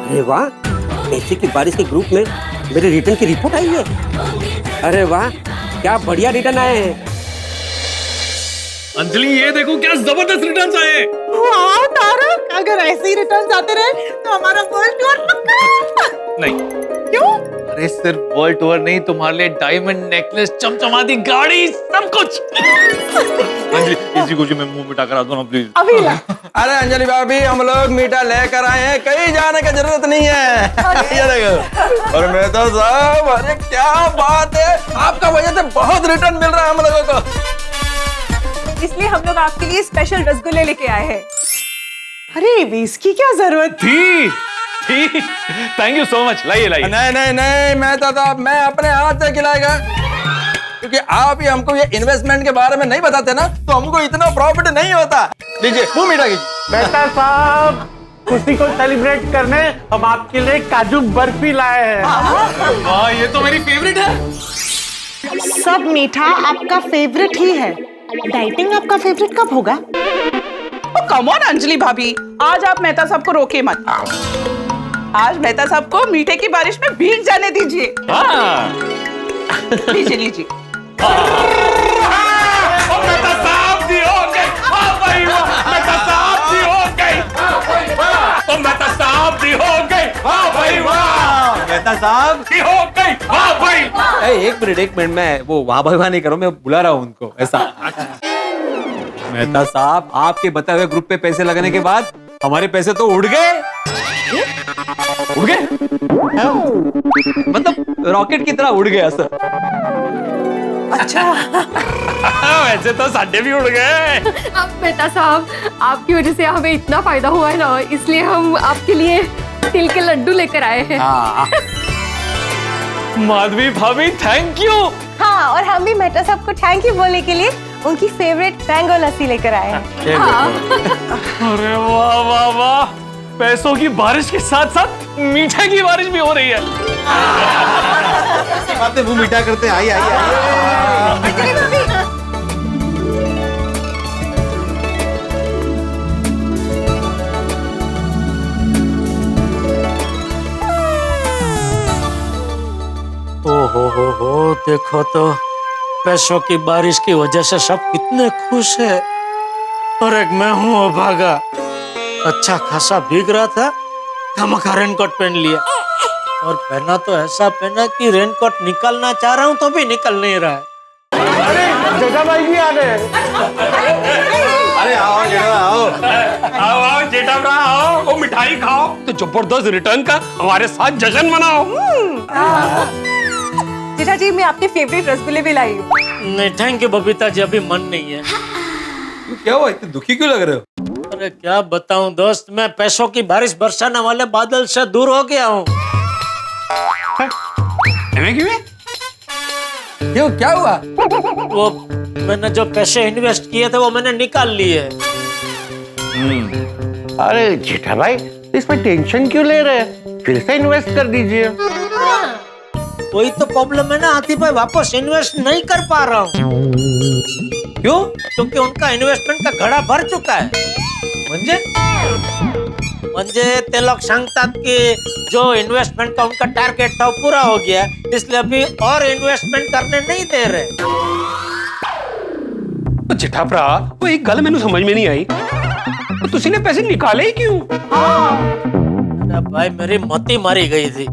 अरे वाह, पैसे की बारिश के ग्रुप में मेरे रिटर्न की रिपोर्ट आई है। अरे वाह, क्या बढ़िया रिटर्न आए हैं। अंजलि ये देखो क्या जबरदस्त रिटर्न्स आए हैं। वाह तारक, अगर ऐसे ही रिटर्न्स आते रहे तो हमारा वर्ल्ड टूर पक्का। नहीं। क्यों? अरे सिर्फ वर्ल्ड टूर नहीं, तुम्हारे लिए डायमंड नेकलेस, चमचमाती गाड़ी, सब कुछ। अंजलि इसी को मैं मुंह मिठा करा दो ना प्लीज। अभी ला। अरे अंजलि भाभी हम लोग मीठा लेकर आए हैं, कहीं जाने की जरूरत नहीं है। ये देखो। और मैं तो सब, अरे क्या बात है, आपका वजह से बहुत रिटर्न मिल रहा है हम लोगों को। इसलिए हम लोग आपके लिए स्पेशल रसगुल्ले लेके आए हैं। अरे इसकी क्या जरूरत थी? Thank you so much. लाइए लाइए। नहीं नहीं नहीं, मैं अपने हाथ से खिलाएगा, क्योंकि आप ही हमको ये इन्वेस्टमेंट के बारे में नहीं बताते ना, तो हमको इतना प्रॉफिट नहीं होता। लीजिए मुंह मीठा कीजिए। मेहता साहब, खुशी को सेलिब्रेट करने हम आपके लिए काजू बर्फी लाए हैं। वाह ये तो मेरी फेवरेट है। सब मीठा आपका फेवरेट ही है, डाइटिंग आपका फेवरेट कब होगा? कम ऑन अंजलि भाभी, आज आप मेहता साहब को रोके मत। आज मेहता साहब को मीठे की बारिश में भीग जाने दीजिए। लीजिए लीजिए। मेहता साहब दी हो गई। मेहता साहब दी हो गई। मेहता साहब दी हो गई। वाह भाई वाह। मेहता साहब दी हो गई। वाह भाई। एक मिनट मैं वो वाह भाई वाह नहीं करो, मैं बुला रहा हूँ उनको ऐसा। मेहता साहब आपके बताए हुए ग्रुप पे पैसे लगाने के बाद हमारे पैसे तो उड़ गए। उड़ गए मतलब रॉकेट की तरह उड़ गया सर। अच्छा। वैसे तो साढ़े भी उड़ गए। अब मेहता साहब आपकी वजह से हमें इतना फायदा हुआ है ना, इसलिए हम आपके लिए तिल के लड्डू लेकर आए हैं। माधवी भाभी थैंक यू। हाँ, और हम भी मेहता साहब को थैंक यू बोलने के लिए उनकी फेवरेट मैंगो लस्सी लेकर आए हैं। अरे वाह वाह वाह, पैसों की बारिश के साथ साथ मीठे की बारिश भी हो रही है। बातें मुंह मीठा करते हैं। आइए हो, देखो तो पैसों की बारिश की वजह से सब कितने खुश है, और एक मैं हूँ अभागा। अच्छा खासा भीग रहा था, खामखा रेनकोट पहन लिया। और पहना तो ऐसा पहना कि रेनकोट निकालना चाह रहा हूँ तो भी निकल नहीं रहा है। अरे जेठा भाई भी आ गए। अरे आओ जेठा आओ आओ आओ जेठा भरा आओ, वो मिठाई खाओ तो जबरदस्त रिटर्न का हमारे साथ जश्न मनाओ। जेठा जी मैं आपके फेवरेट रसगुल्ले भी लाई हूँ। नहीं थैंक यू बबीता जी, अभी मन नहीं है। क्या हुआ, इतने दुखी क्यों लग रहे हो? अरे क्या बताऊं दोस्त, मैं पैसों की बारिश बरसाने वाले बादल से दूर हो गया हूँ। क्यों, क्या हुआ? वो मैंने जो पैसे इन्वेस्ट किए थे वो मैंने निकाल लिए। अरे जेठा भाई इसमें टेंशन क्यों ले रहे हैं, फिर से इन्वेस्ट कर दीजिए। वही तो प्रॉब्लम है ना हाथी भाई, वापस इन्वेस्ट नहीं कर पा रहा हूँ। क्यों? क्योंकि उनका इन्वेस्टमेंट का घड़ा भर चुका है। म्हणजे ते लोग सांगतात कि जो इन्वेस्टमेंट का उनका टारगेट था वो पूरा हो गया, इसलिए अभी और इन्वेस्टमेंट करने नहीं दे रहे। जेठा भरा वो एक गल मैंने समझ में नहीं आई, तो तुसी ने पैसे निकाले ही क्यों? अरे भाई मेरी मती मारी गई थी।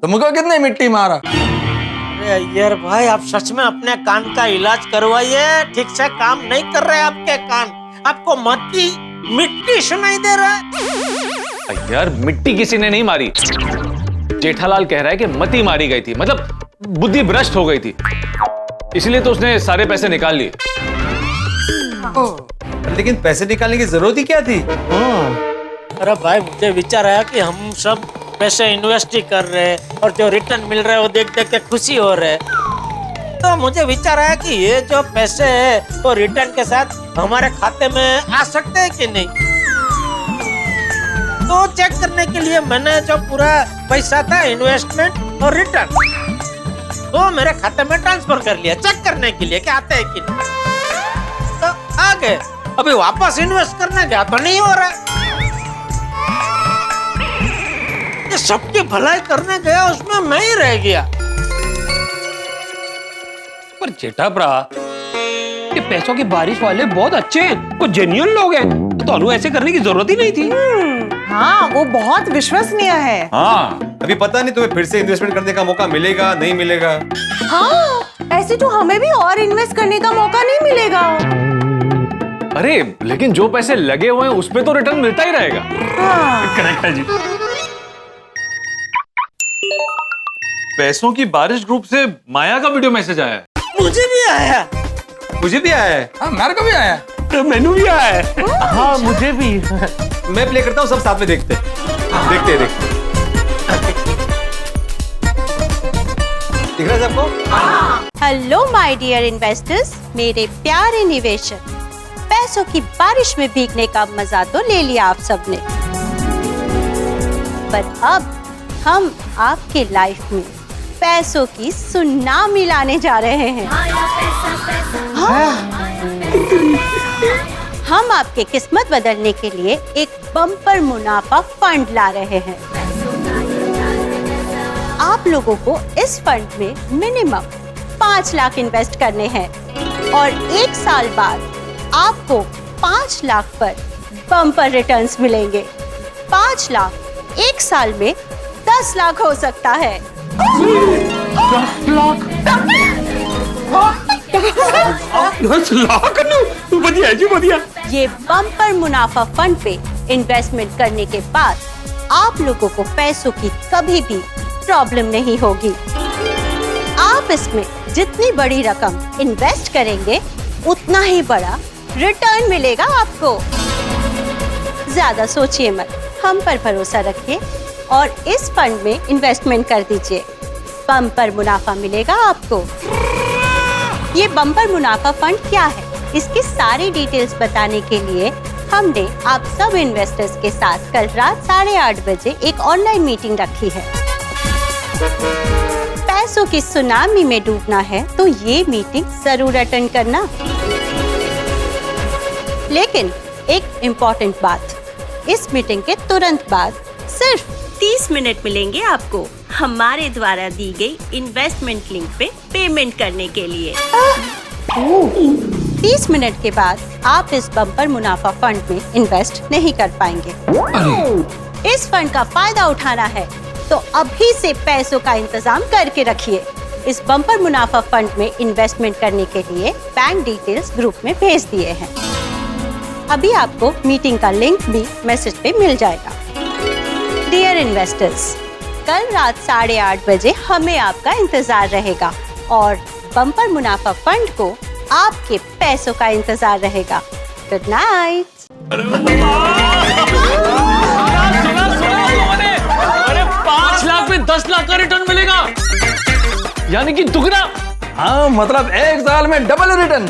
तुमको कितने मिट्टी मारा? अरे यार भाई आप सच में अपने कान का इलाज करवाइए, ठीक से काम नहीं कर रहे आपके कान। आपको मती मिट्टी सुनाई दे रहा है। यार मिट्टी किसी ने नहीं मारी, जेठालाल कह रहा है कि मती मारी गई थी, मतलब बुद्धि भ्रष्ट हो गई थी, इसलिए तो उसने सारे पैसे निकाल लिए। लेकिन पैसे निकालने की जरूरत ही क्या थी? अरे भाई मुझे विचार आया कि हम सब पैसे इन्वेस्ट ही कर रहे हैं और जो रिटर्न मिल रहा है वो देख देख के खुशी हो रहे है, तो मुझे विचार आया कि ये जो पैसे है वो रिटर्न के साथ हमारे खाते में आ सकते हैं कि नहीं। तो चेक करने के लिए मैंने जो पूरा पैसा था इन्वेस्टमेंट और रिटर्न वो मेरे खाते में ट्रांसफर कर लिया, चेक करने के लिए कि आते हैं कि नहीं। तो आ गए, अभी वापस इन्वेस्ट करने गया तो नहीं हो रहा। ये सबकी भलाई करने गया उसमें मैं ही रह गया। पर जेठा भरा ये पैसों की बारिश वाले बहुत अच्छे हैं, वो जेन्युइन लोग हैं, तो ऐसे करने की जरूरत ही नहीं थी। हाँ वो बहुत विश्वसनीय है। हाँ अभी पता नहीं तुम्हें फिर से इन्वेस्टमेंट करने का मौका मिलेगा नहीं मिलेगा। हाँ ऐसे तो हमें भी और इन्वेस्ट करने का मौका नहीं मिलेगा। अरे लेकिन जो पैसे लगे हुए हैं उस पे तो रिटर्न मिलता ही रहेगा। हाँ। करेक्ट है जी। पैसों की बारिश ग्रुप से माया का वीडियो मैसेज आया है। मुझे भी आया। मुझे भी आया है। हाँ मेरे को भी आया, मैनू भी आया है। हाँ मुझे भी। मैं प्ले करता हूँ, सब साथ में देखते देखते दिख रहा है सबको? हेलो माय डियर इन्वेस्टर्स, मेरे प्यारे निवेशक, पैसों की बारिश में भीगने का मजा तो ले लिया आप सबने, पर अब हम आपके लाइफ में पैसों की सुनामी लाने जा रहे हैं। हम आपके किस्मत बदलने के लिए एक बम्पर मुनाफा फंड ला रहे हैं। आप लोगों को इस फंड में मिनिमम 5 लाख इन्वेस्ट करने हैं और 1 साल बाद आपको 5 लाख पर बम्पर रिटर्न्स मिलेंगे। 5 लाख 1 साल में 10 लाख हो सकता है। 10 लाख? 10 लाख? बढ़िया जी बढ़िया। ये बम्पर मुनाफा फंड पे इन्वेस्टमेंट करने के बाद आप लोगों को पैसों की कभी भी प्रॉब्लम नहीं होगी। आप इसमें जितनी बड़ी रकम इन्वेस्ट करेंगे उतना ही बड़ा रिटर्न मिलेगा आपको। ज्यादा सोचिए मत, हम पर भरोसा रखिए और इस फंड में इन्वेस्टमेंट कर दीजिए। बम्पर मुनाफा मिलेगा आपको। ये बम्पर मुनाफा फंड क्या है, इसकी सारी डिटेल्स बताने के लिए हमने आप सब इन्वेस्टर्स के साथ कल रात 8:30 बजे एक ऑनलाइन मीटिंग रखी है। पैसों की सुनामी में डूबना है तो ये मीटिंग जरूर अटेंड करना। लेकिन एक इम्पोर्टेंट बात, इस मीटिंग के तुरंत बाद सिर्फ 30 मिनट मिलेंगे आपको हमारे द्वारा दी गई इन्वेस्टमेंट लिंक पे पेमेंट करने के लिए। 30 मिनट के बाद आप इस बम्पर मुनाफा फंड में इन्वेस्ट नहीं कर पाएंगे। इस फंड का फायदा उठाना है तो अभी से पैसों का इंतजाम करके रखिए। इस बम्पर मुनाफा फंड में इन्वेस्टमेंट करने के लिए बैंक डिटेल्स ग्रुप में भेज दिए हैं। अभी आपको मीटिंग का लिंक भी मैसेज पे मिल जाएगा। डियर इन्वेस्टर्स, कल रात 8:30 बजे हमें आपका इंतजार रहेगा और बम्पर मुनाफा फंड को आपके पैसों का इंतजार रहेगा। Good night. अरे 5 लाख में 10 लाख का रिटर्न मिलेगा, यानी कि दुगना। हाँ, मतलब एक साल में डबल रिटर्न।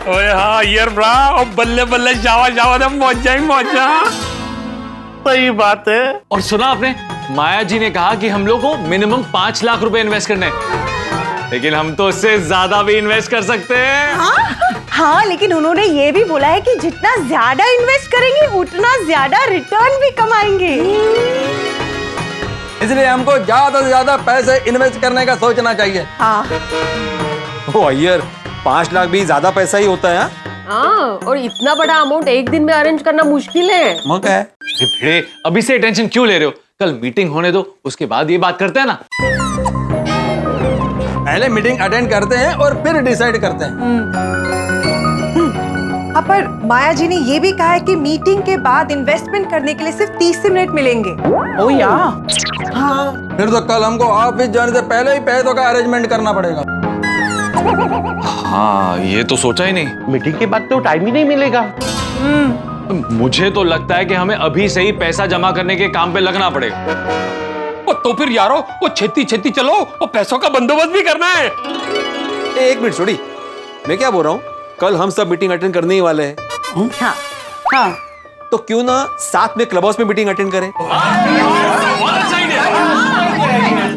ओए हाँ यार ब्रा, और बल्ले बल्ले जावा जावा दे, मौजा ही मौजा। सही बात है। और सुना आपने, माया जी ने कहा कि हम लोग को मिनिमम 5 लाख रुपए इन्वेस्ट करने हैं, लेकिन हम तो उससे ज्यादा भी इन्वेस्ट कर सकते हैं। हाँ, लेकिन उन्होंने ये भी बोला है कि जितना ज्यादा इन्वेस्ट करेंगे उतना ज्यादा रिटर्न भी कमाएंगे। इसलिए हमको ज्यादा से ज्यादा पैसे इन्वेस्ट करने का सोचना चाहिए। हाँ। ओ अय्यर, 5 लाख भी ज्यादा पैसा ही होता है। हाँ, और इतना बड़ा अमाउंट एक दिन में अरेंज करना मुश्किल है। अरे भिड़े, अभी से टेंशन क्यों ले रहे हो? कल मीटिंग होने दो, उसके बाद ये बात करते हैं ना। पहले मीटिंग अटेंड करते हैं और फिर डिसाइड करते हैं। हाँ, पर माया जी ने ये भी कहा है कि मीटिंग के बाद इन्वेस्टमेंट करने के लिए सिर्फ 30 मिनट मिलेंगे। ओह या। हाँ। फिर तो कल हमको ऑफिस जाने से पहले ही पैसों का अरेंजमेंट करना पड़ेगा। हाँ, ये तो सोचा ही नहीं। मीटिंग के बाद तो टाइम ही नहीं मिलेगा। मुझे तो लगता है कि हमें अभी से ही पैसा जमा करने के काम पे लगना पड़ेगा। तो फिर यारो, वो छेती छेती चलो, वो पैसों का बंदोबस्त भी करना है। एक मिनट छोड़ी, मैं क्या बोल रहा हूँ, कल हम सब मीटिंग अटेंड करने ही वाले हैं। हाँ हाँ, तो क्यों ना साथ में क्लब हाउस में मीटिंग अटेंड करें।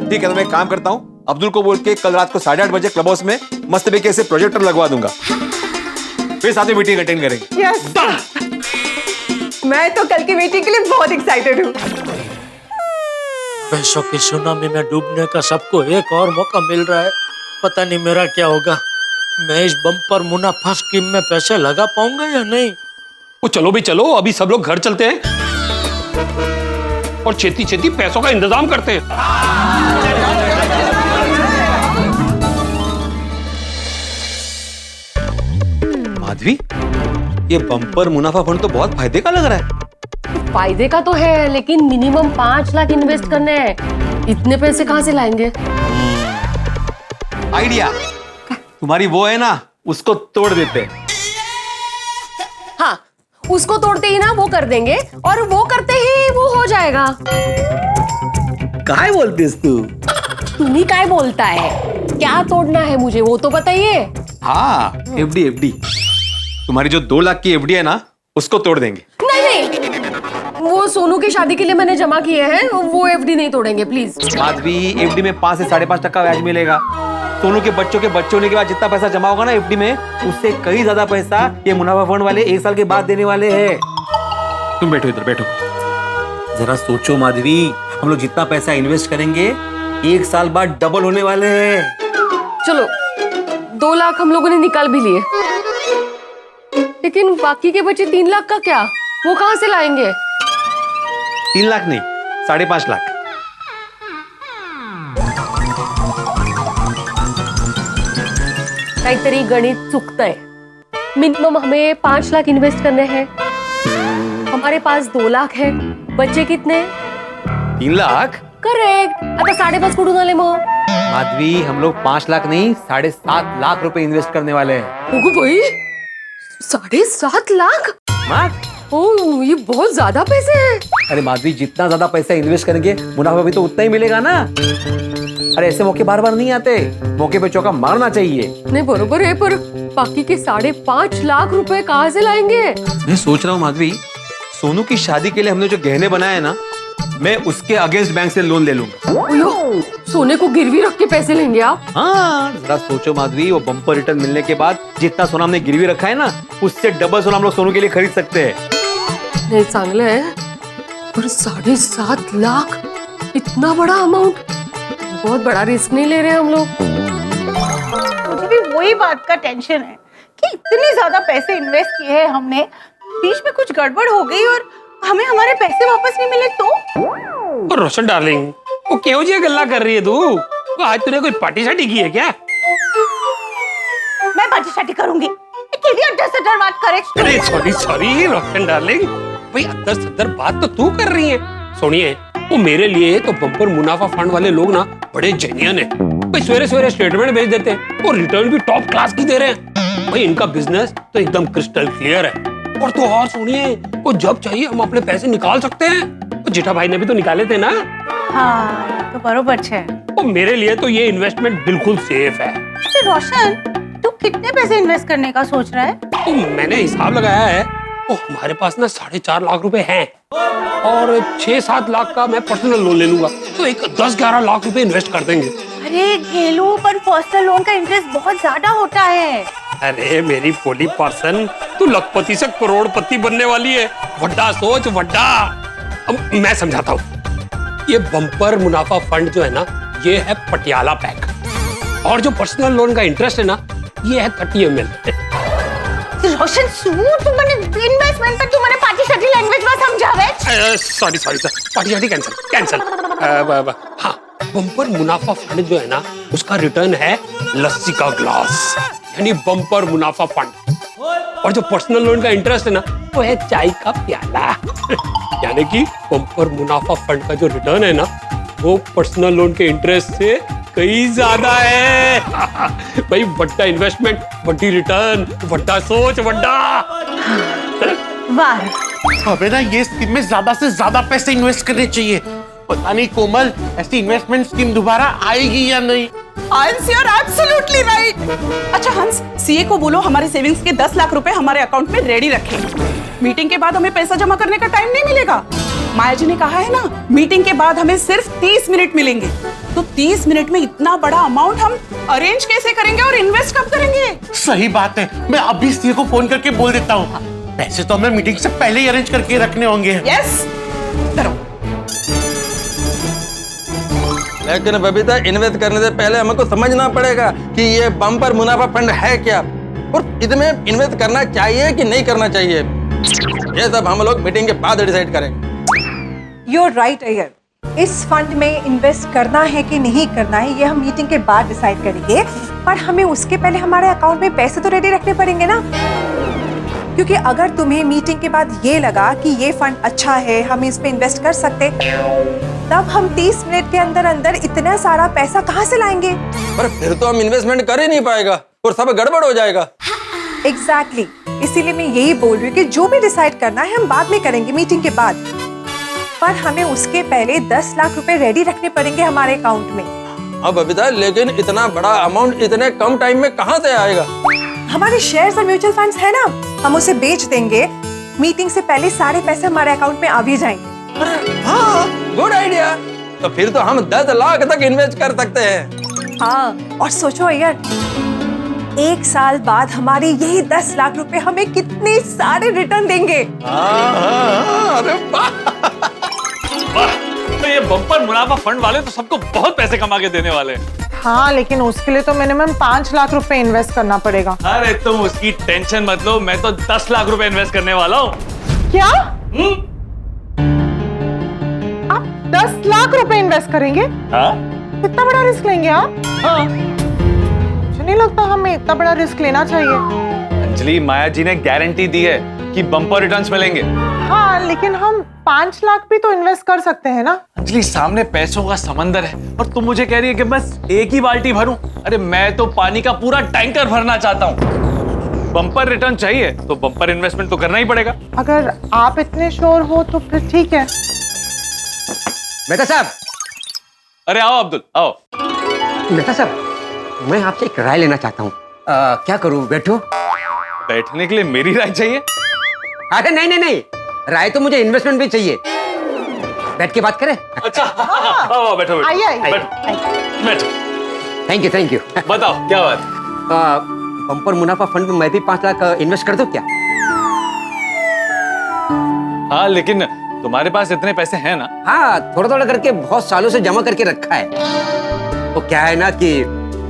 ठीक है, तो मैं काम करता हूँ, अब्दुल को बोल के कल रात को 8:30 बजे क्लब हाउस में मस्त तरीके से प्रोजेक्टर लगवा दूंगा, फिर साथ में मीटिंग अटेंड करेंगे। यस, मैं तो कल की मीटिंग के लिए बहुत एक्साइटेड हूँ। पैसों की सुनामी में डूबने का सबको एक और मौका मिल रहा है। पता नहीं मेरा क्या होगा। मैं इस बम्पर मुनाफा स्कीम में पैसे लगा पाऊंगा या नहीं। वो चलो भी चलो, अभी सब लोग घर चलते हैं और छेती छेती पैसों का इंतजाम करते हैं। माधवी, ये बम्पर मुनाफा फंड तो बहुत फायदे का लग रहा है। फायदे का तो है, लेकिन मिनिमम 5 लाख इन्वेस्ट करने हैं। इतने पैसे कहाँ से लाएंगे? आइडिया, तुम्हारी वो है ना, उसको तोड़ देते हैं। हाँ, उसको तोड़ते ही ना वो कर देंगे, और वो करते ही वो हो जाएगा। काय बोलतीस तू? तुम ही काय बोलता है? क्या तोड़ना है मुझे वो तो बताइए। हाँ, एफडी। तुम्हारी जो 2 लाख की एफडी है ना, उसको तोड़ देंगे। नहीं, वो सोनू की शादी के लिए मैंने जमा किए हैं, वो एफडी नहीं तोड़ेंगे प्लीज। माधवी, एफडी में 5 से 5.5% ब्याज मिलेगा। सोनू के बच्चों होने के बाद जितना पैसा जमा होगा ना एफडी में, उससे कई ज्यादा पैसा ये मुनाफा फंड वाले 1 साल के बाद देने वाले हैं। तुम बैठो, इधर बैठो, जरा सोचो माधवी, हम लोग जितना पैसा इन्वेस्ट करेंगे 1 साल बाद डबल होने वाले हैं। चलो, 2 लाख हम लोगों ने निकाल भी लिए, लेकिन बाकी के बचे 3 लाख का क्या? वो कहाँ से लाएंगे? 3 लाख नहीं, 5.5 लाख। काहीतरी गणित चुकतंय। मिनिमम हमें 5 लाख इन्वेस्ट करने हैं। हमारे पास 2 लाख है, बचे कितने? 3 लाख। करेक्ट। आता 5.5 कुठून आले मग? माधवी, हम लोग 5 लाख नहीं 7.5 लाख रुपए इन्वेस्ट करने वाले हैं। ओगो भाई, 7.5 लाख? ओह, ये बहुत ज्यादा पैसे हैं। अरे माधवी, जितना ज्यादा पैसा इन्वेस्ट करेंगे मुनाफा भी तो उतना ही मिलेगा ना। अरे ऐसे मौके बार बार नहीं आते, मौके पे चौका मारना चाहिए। नहीं, बरोबर है, पर बाकी के 5.5 लाख रुपए कहाँ से लाएंगे? मैं सोच रहा हूँ माधवी, सोनू की शादी के लिए हमने जो गहने बनाए ना, मैं उसके अगेंस्ट बैंक से लोन ले लूंगा। सोने को गिरवी रख के पैसे लेंगे आप? हाँ, जरा सोचो माधवी, वो बम्पर रिटर्न मिलने के बाद जितना सोना हमने गिरवी रखा है ना, उससे डबल सोना हम लोग सोनू के लिए खरीद सकते हैं। नहीं, चांगलं है, पर 7.5 लाख, इतना बड़ा अमाउंट, बहुत बड़ा रिस्क नहीं ले रहे हम लोग। मुझे भी वही बात का टेंशन है कि इतने ज्यादा पैसे इन्वेस्ट किए हैं हमने, बीच में कुछ गड़बड़ हो गई और हमें हमारे पैसे वापस नहीं मिले तो? और रोशन डार्लिंग, वो क्यों जी गल्ला कर रही है तू? वो आज तूने कोई पार्टी शार्टी की है क्या? मैं पार्टी शार्टी करूंगी। बात करे। अरे सॉरी रोशन डार्लिंग, भाई अदर बात तो तू कर रही है। सुनिए, वो मेरे लिए तो बम्पर मुनाफा फंड वाले लोग ना बड़े जेन्युइन है। भाई सवेरे सवेरे स्टेटमेंट भेज देते हैं और रिटर्न भी टॉप क्लास की दे रहे हैं। भाई इनका बिजनेस तो एकदम क्रिस्टल क्लियर है। और तो और सुनिए, वो जब चाहिए हम अपने पैसे निकाल सकते हैं। जेठा भाई ने भी तो निकाले थे ना। हाँ, तो बरोबर है। तो मेरे लिए तो ये इन्वेस्टमेंट बिल्कुल सेफ है। रोशन, तू कितने पैसे इन्वेस्ट करने का सोच रहा है? तो मैंने हिसाब लगाया है, तो हमारे पास ना 4.5 लाख रुपए हैं और 6-7 लाख का मैं पर्सनल लोन ले लूंगा, तो एक 10-11 लाख रुपए इन्वेस्ट कर देंगे। अरे घेलू, पर पर्सनल लोन का इंटरेस्ट बहुत ज्यादा होता है। अरे मेरी पोली पर्सन, तू लखपति से करोड़पति बनने वाली है। वड्डा सोच वड्डा। अब मैं समझाता हूँ। ये बम्पर मुनाफा फंड जो है ना, ये है पटियाला पैक, और जो पर्सनल लोन का इंटरेस्ट है ना, ये है 30 ml। रोशन, तू मैंने इन्वेस्टमेंट पर तू मैंने पार्टी शार्टी लैंग्वेज में समझावे। सॉरी सर, पार्टी शार्टी कैंसिल। हाँ, बम्पर मुनाफा फंड जो है ना, उसका रिटर्न है लस्सी का ग्लास, यानी बम्पर मुनाफा फंड। और जो पर्सनल लोन का इंटरेस्ट है ना, वो है चाय का प्याला। यानी कि बम्पर मुनाफा फंड का जो रिटर्न है ना, वो पर्सनल लोन के इंटरेस्ट से कई ज्यादा है। भाई बड्डा इन्वेस्टमेंट, बड्डी रिटर्न, बड्डा सोच वड्डा। वाह, हमें ना ये स्कीम में ज्यादा से ज्यादा पैसे इन्वेस्ट करने चाहिए। पता नहीं कोमल, ऐसी इन्वेस्टमेंट स्कीम दोबारा आएगी या नहीं। हंस, यू आर एब्सोल्युटली राइट। अच्छा हंस, सीए को बोलो हमारे सेविंग्स के 10 लाख रुपए हमारे अकाउंट में रेडी रखें। मीटिंग के बाद हमें पैसा जमा करने का टाइम नहीं मिलेगा। माया जी ने कहा है ना, मीटिंग के बाद हमें सिर्फ 30 मिनट मिलेंगे। तो 30 मिनट में इतना बड़ा अमाउंट हम अरेंज कैसे करेंगे और इन्वेस्ट कब करेंगे? सही बात है, मैं अभी सीए को फोन करके बोल देता हूँ। पैसे तो हमें मीटिंग से पहले ही अरेंज करके रखने होंगे। यस, करो। लेकिन बबीता, इन्वेस्ट करने से पहले हमको समझना पड़ेगा कि ये बम्पर मुनाफा फंड है क्या, और इसमें इन्वेस्ट करना चाहिए कि नहीं करना चाहिए। ये सब हम लोग मीटिंग के बाद डिसाइड करेंगे। You're right, Iyer. इस फंड में इन्वेस्ट करना है कि नहीं करना है, ये हम मीटिंग के बाद डिसाइड करेंगे। पर हमें उसके पहले हमारे अकाउंट में पैसे तो रेडी रखने पड़ेंगे ना, क्योंकि अगर तुम्हें मीटिंग के बाद ये लगा कि ये फंड अच्छा है, हम इस पे इन्वेस्ट कर सकते, तब हम 30 मिनट के अंदर अंदर इतना सारा पैसा कहाँ से लाएंगे? पर फिर तो हम इन्वेस्टमेंट कर ही नहीं पाएगा और सब गड़बड़ हो जाएगा। एग्जैक्टली, इसीलिए मैं यही बोल रही हूँ कि जो भी डिसाइड करना है हम बाद में करेंगे, मीटिंग के बाद। पर हमें उसके पहले 10 लाख रुपए रेडी रखने पड़ेंगे हमारे अकाउंट में। अब बबीता, लेकिन इतना बड़ा अमाउंट इतने कम टाइम में कहाँ से आएगा? हमारे शेयर्स और म्यूचुअल फंड्स है ना, हम उसे बेच देंगे। मीटिंग से पहले सारे पैसे हमारे अकाउंट में आ भी जाएंगे। हाँ, गुड आइडिया। तो फिर तो हम 10 लाख तक इन्वेस्ट कर सकते हैं। हाँ, और सोचो यार, 1 साल बाद हमारे यही 10 लाख रुपए हमें कितने सारे रिटर्न देंगे। अरे तो ये बम्पर मुनाफा फंड वाले तो सबको बहुत पैसे कमा के देने वाले हैं। हाँ, लेकिन उसके लिए तो मिनिमम 5 लाख रुपए इन्वेस्ट करना पड़ेगा। अरे तुम उसकी टेंशन मत लो, मैं तो 10 लाख रुपए इन्वेस्ट करने वाला हूँ। क्या? आप 10 लाख रुपए इन्वेस्ट करेंगे? हाँ? इतना बड़ा रिस्क लेंगे आप? हाँ। मुझे नहीं लगता हमें इतना बड़ा रिस्क लेना चाहिए। अंजलि, माया जी ने गारंटी दी है कि बम्पर रिटर्न्स मिलेंगे। हाँ, लेकिन हम 5 लाख भी तो इन्वेस्ट कर सकते हैं ना। अंजलि, सामने पैसों का समंदर है और तुम मुझे कह रही है कि बस एक ही बाल्टी भरूं। अरे मैं तो पानी का पूरा टैंकर भरना चाहता हूँ। बम्पर रिटर्न चाहिए तो बम्पर इन्वेस्टमेंट तो करना ही पड़ेगा। अगर आप इतने श्योर हो तो फिर ठीक है। मेहता साहब। अरे आओ अब्दुल, आओ। मेहता साहब, मैं आपसे एक राय लेना चाहता हूँ। क्या करूँ, बैठो? बैठने के लिए मेरी राय चाहिए? अरे नहीं, राय तो मुझे इन्वेस्टमेंट भी चाहिए। बैठ के बात करें? अच्छा, आओ बैठो बैठो। आइए। बैठो। Thank you. बताओ क्या बात? बम्पर मुनाफा फंड में मैं भी 5 लाख इन्वेस्ट कर दूं क्या? हाँ, लेकिन तुम्हारे पास इतने पैसे हैं ना? हाँ, थोड़ा थोड़ा करके बहुत सालों से जमा करके रखा है। तो क्या है ना कि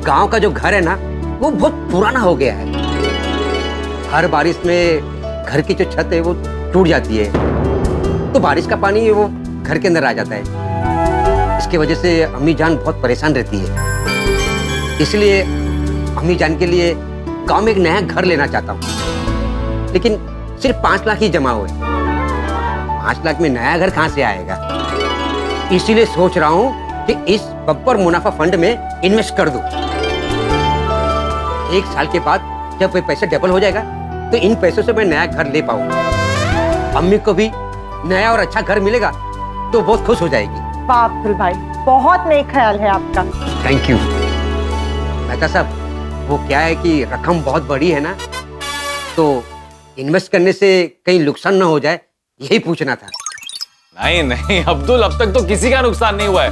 गांव का जो घर है ना, वो बहुत पुराना हो गया है। हर बारिश में घर की जो छत है वो टूट जाती है, तो बारिश का पानी वो घर के अंदर आ जाता है। इसकी वजह से अम्मी जान बहुत परेशान रहती है। इसलिए अम्मी जान के लिए गांव में एक नया घर लेना चाहता हूँ, लेकिन सिर्फ 5 लाख ही जमा हुए। 5 लाख में नया घर कहाँ से आएगा? इसीलिए सोच रहा हूँ कि इस बम्पर मुनाफा फंड में इन्वेस्ट कर दूं। 1 साल के बाद जब ये पैसे डबल हो जाएगा तो इन पैसों से मैं नया घर ले पाऊंगा। अम्मी को भी नया और अच्छा घर मिलेगा तो बहुत खुश हो जाएगी। वाह अब्दुल भाई, बहुत नेक ख्याल है आपका। Thank you. मेहता साहब, वो क्या है कि रकम बहुत बड़ी है ना, तो इन्वेस्ट करने से कहीं नुकसान ना हो जाए, यही पूछना था। नहीं नहीं अब्दुल, अब तक तो किसी का नुकसान नहीं हुआ है।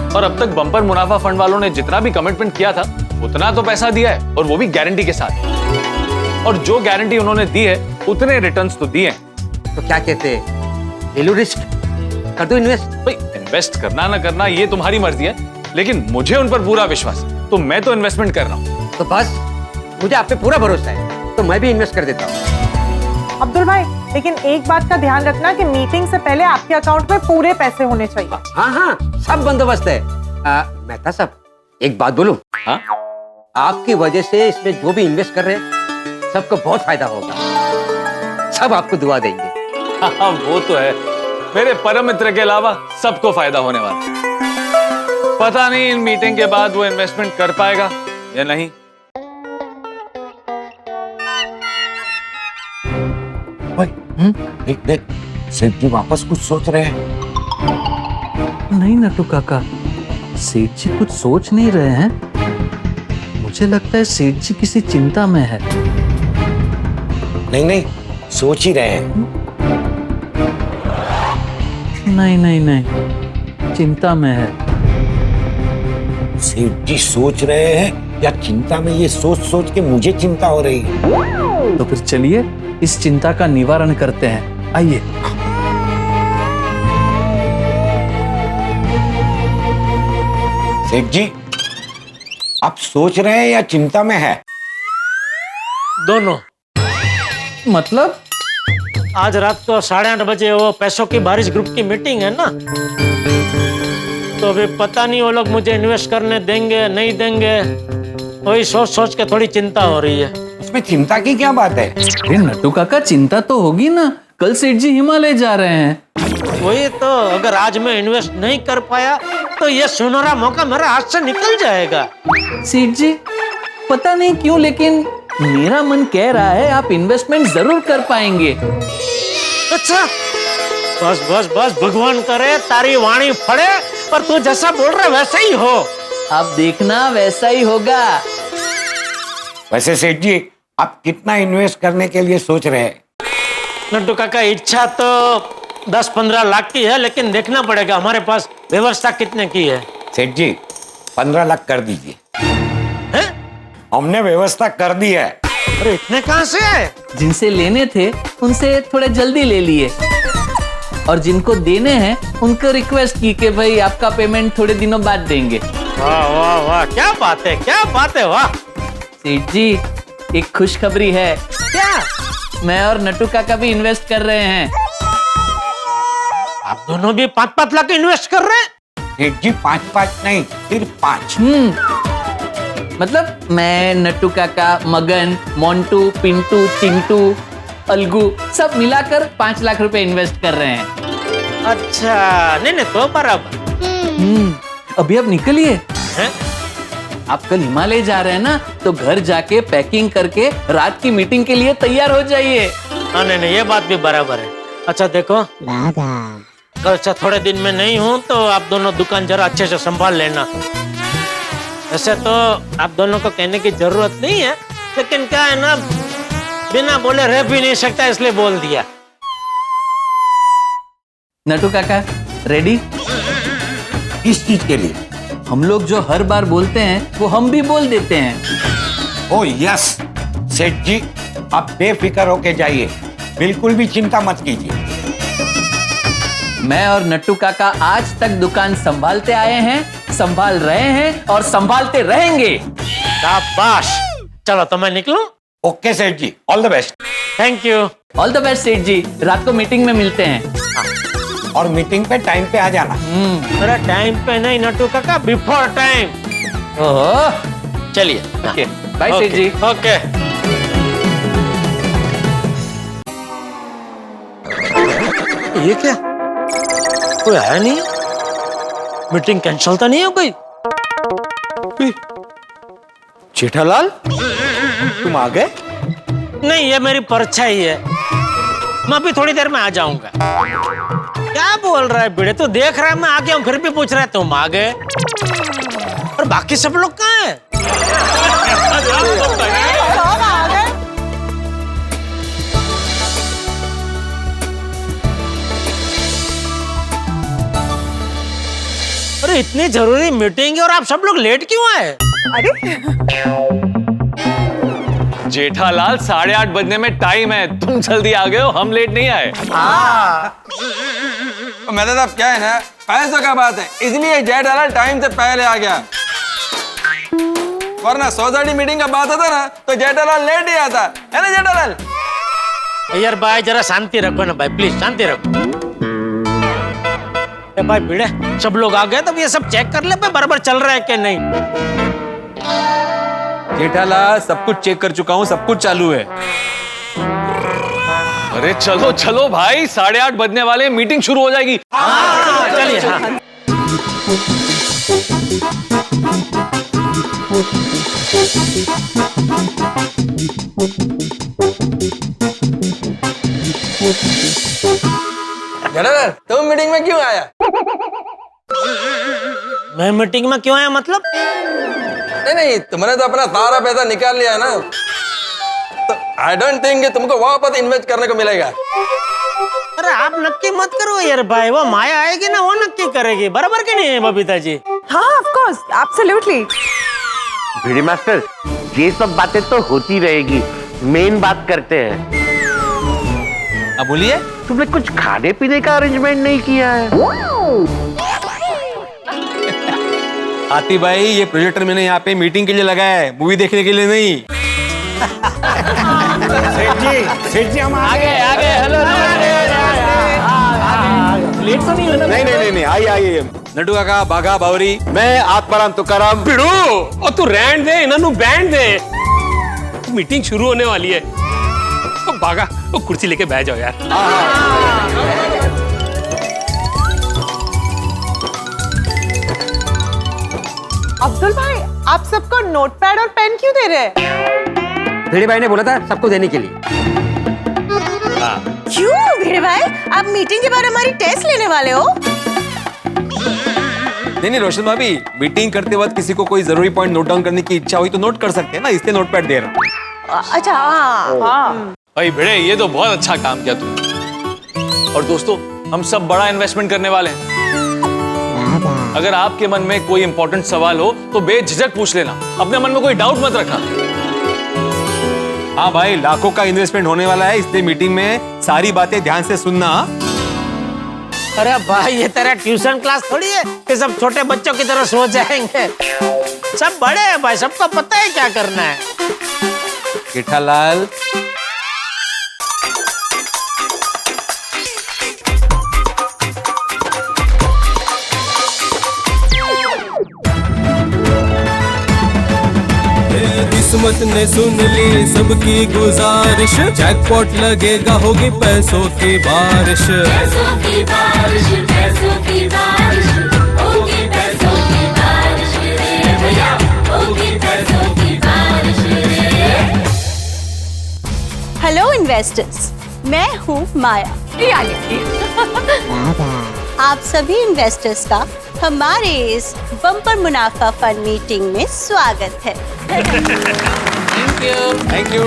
और अब तक बम्पर मुनाफा फंड वालों ने जितना भी कमिटमेंट किया था उतना तो पैसा दिया है, और वो भी गारंटी के साथ। और जो गारंटी उन्होंने दी है उतने रिटर्न्स तो दिए हैं। तो क्या कहते हैं, ले लो रिस्क, कर दो इन्वेस्ट। भाई इन्वेस्ट करना ना करना ये तुम्हारी मर्जी है, लेकिन मुझे उन पर पूरा विश्वास है, तो मैं तो इन्वेस्टमेंट कर रहा हूँ। तो बस मुझे आप पे पूरा भरोसा है, तो मैं भी इन्वेस्ट कर देता हूँ। अब्दुल भाई, लेकिन एक बात का ध्यान रखना कि मीटिंग से पहले आपके अकाउंट में पूरे पैसे होने चाहिए। हाँ हाँ, सब बंदोबस्त है। मेहता साहब, एक बात बोलूं? हाँ? आपकी वजह से इसमें जो भी इन्वेस्ट कर रहे हैं सबको बहुत फायदा होगा। सब आपको दुआ देंगे। हाँ, वो तो है। मेरे परम मित्र के अलावा सबको फायदा होने वाला है। पता नहीं इन मीटिंग के बाद वो इन्वेस्टमेंट कर पाएगा या नहीं। देख देख, सेठ जी वापस कुछ सोच रहे हैं। नहीं नटू काका, सेठ जी कुछ सोच नहीं रहे हैं। मुझे लगता है सेठ जी किसी चिंता में है। नहीं नहीं, सोच ही रहे हैं। नहीं नहीं नहीं, चिंता में है। सेठ जी सोच रहे हैं या चिंता में, ये सोच सोच के मुझे चिंता हो रही है। तो फिर चलिए इस चिंता का निवारण करते हैं, आइए। सेठ जी, आप सोच रहे हैं या चिंता में है? दोनों। मतलब? आज रात को 8:30 बजे वो पैसों की बारिश ग्रुप की मीटिंग है ना, तो अभी पता नहीं वो लोग मुझे इन्वेस्ट करने देंगे नहीं देंगे, वही सोच सोच के थोड़ी चिंता हो रही है। उसमें चिंता की क्या बात है? अरे नटू काका, चिंता तो होगी ना, कल सेठ जी हिमालय जा रहे हैं। वही तो, अगर आज मैं इन्वेस्ट नहीं कर पाया तो ये सुनहरा मौका मेरे हाथ से निकल जाएगा। सेठ जी, पता नहीं क्यों लेकिन मेरा मन कह रहा है आप इन्वेस्टमेंट जरूर कर पाएंगे। अच्छा, बस बस बस, भगवान करे तारी वाणी फड़े, पर तू जैसा बोल रहा वैसा ही हो। आप देखना वैसा ही होगा। वैसे सेठ जी, आप कितना इन्वेस्ट करने के लिए सोच रहे हैं? नड्डू काका, इच्छा तो 10-15 लाख की है, लेकिन देखना पड़ेगा हमारे पास व्यवस्था कितने की है। सेठ जी, 15 लाख कर दीजिए। हमने व्यवस्था कर दी है। अरे इतने कहाँ से आए? जिनसे लेने थे उनसे थोड़े जल्दी ले लिए, और जिनको देने हैं उनको रिक्वेस्ट की कि भाई आपका पेमेंट थोड़े दिनों बाद देंगे। वाह वाह वाह, क्या बात है, क्या बात है, वाह। सेठ जी, एक खुशखबरी है। क्या? मैं और नटू काका भी इन्वेस्ट कर रहे हैं। आप दोनों भी 5-5 लाख इन्वेस्ट कर रहे हैं? सेठ जी, 5-5 नहीं, सिर्फ 5। मतलब मैं, नट्टू काका, मगन, मोंटू, पिंटू, चिंटू, अलगू सब मिलाकर 5 लाख रुपए इन्वेस्ट कर रहे हैं। अच्छा, नहीं नहीं, तो बराबर। अभी अब निकलिए। आप कल हिमालय जा रहे हैं ना, तो घर जाके पैकिंग करके रात की मीटिंग के लिए तैयार हो जाइए। हाँ, नहीं नहीं, ये बात भी बराबर है। अच्छा देखो, कल से थोड़े दिन में नहीं हूँ, तो आप दोनों दुकान जरा अच्छे से संभाल लेना। वैसे तो आप दोनों को कहने की जरूरत नहीं है, लेकिन क्या है ना, बिना बोले रह भी नहीं सकता, इसलिए बोल दिया। नटू काका, रेडी? किस चीज के लिए? हम लोग जो हर बार बोलते हैं वो हम भी बोल देते हैं। ओ यस सेठ जी, आप बेफिक्र होके जाइए, बिल्कुल भी चिंता मत कीजिए। मैं और नट्टू काका आज तक दुकान संभालते आए हैं, संभाल रहे हैं और संभालते रहेंगे। शाबाश। चलो तो मैं निकलूं? Okay seth ji, all the best. Thank you. All the best seth ji, रात को मीटिंग में मिलते हैं। और मीटिंग पे टाइम पे आ जाना। अरे टाइम पे नहीं नटू काका, बिफोर टाइम। ओहो, चलिए। ओके बाय सेठ जी। ओके। ये क्या, कोई है नहीं? मीटिंग कैंसिल तो नहीं हो गई? जेठालाल, तुम आ गए? नहीं, ये मेरी परछाई है। मैं अभी थोड़ी देर में आ जाऊंगा। क्या बोल रहा है बिड़े, तू देख रहा है मैं आ गया हूँ, फिर भी पूछ रहा है तुम आ गए? और बाकी सब लोग कहाँ हैं? अरे इतनी जरूरी मीटिंग है और आप सब लोग लेट क्यों आए? अरे जेठालाल 8:30 बजने में टाइम है, तुम जल्दी आ गए हो, हम लेट नहीं आए। मैंने साहब क्या है ना, पैसों का बात है, इसलिए जेठालाल टाइम से पहले आ गया। वरना सोसाइटी मीटिंग का बात होता ना तो जेठालाल लेट ही आता है ना जेठालाल? यार भाई जरा शांति रखो ना भाई, प्लीज शांति रखो। भाई भिड़े, सब लोग आ गए तो ये सब चेक कर ले बराबर चल रहा है कि नहीं। जेठालाल सब कुछ चेक कर चुका हूँ, सब कुछ चालू है। अरे चलो चलो भाई, 8:30 बजने वाले, मीटिंग शुरू हो जाएगी। चलिए। हाँ। जेठालाल, तुम मीटिंग में क्यों आया? मैं मीटिंग में क्यों आया मतलब? नहीं, तुमने तो अपना सारा पैसा निकाल लिया ना, तो आई डोंट थिंक कि तुमको वापस इन्वेस्ट करने को मिलेगा। अरे आप नक्की मत करो यार भाई, वो माया आएगी ना वो नक्की करेगी, बराबर के नहीं है बबीता जी? हाँ ऑफ कोर्स, एब्सोल्युटली। भिड़ी मास्टर, ये सब बातें तो होती रहेगी, मेन बात करते हैं। अब बोलिए। तुमने कुछ खाने पीने का अरेंजमेंट नहीं किया है? आती भाई, ये प्रोजेक्टर मैंने यहाँ पे मीटिंग के लिए लगाया है, मूवी देखने के लिए नहीं। सेठ जी हम आ गए। हेलो लेट तो नहीं होना? नहीं, आइए। नटू काका, बाघा बावरी, मैं आत्माराम तुकाराम। भिड़ो, और तू रहन दे, इन्होंने बैंड दे, मीटिंग शुरू होने वाली है। तो भागा, वो कुर्सी लेके बैठ जाओ यार। अब्दुल भाई, आप सबको नोटपैड और पेन क्यों दे रहे हैं? भिड़े भाई ने बोला था सबको देने के लिए। क्यों भिड़े भाई, आप मीटिंग के बाद हमारी टेस्ट लेने वाले हो? नहीं रोशन भाभी, मीटिंग करते वक्त किसी को कोई जरूरी पॉइंट नोट डाउन करने की इच्छा हुई तो नोट कर सकते हैं ना, इसलिए नोटपैड दे रहा हूँ। अच्छा हाँ। भाई भिड़े, ये तो बहुत अच्छा काम किया तुमने। और दोस्तों, हम सब बड़ा इन्वेस्टमेंट करने वाले हैं। अगर आपके मन में कोई इंपॉर्टेंट सवाल हो तो बेझिझक पूछ लेना, अपने मन में कोई डाउट मत रखना। हाँ भाई, लाखों का इन्वेस्टमेंट होने वाला है, इसलिए मीटिंग में सारी बातें ध्यान से सुनना। अरे भाई, ये तेरा ट्यूशन क्लास थोड़ी है कि सब छोटे बच्चों की तरह सो जाएंगे। सब बड़े हैं भाई, सबको पता है क्या करना है। जेठालाल, किस्मत ने सुन ली सबकी गुजारिश, जैकपॉट लगेगा, होगी पैसों की बारिश। पैसों की बारिश, पैसों की बारिश, होगी पैसों की बारिश रे भैया, होगी पैसों की बारिश रे। हेलो इन्वेस्टर्स, मैं हूँ माया। आप सभी इन्वेस्टर्स का हमारे इस बम्पर मुनाफा फंड मीटिंग में स्वागत है। Thank you.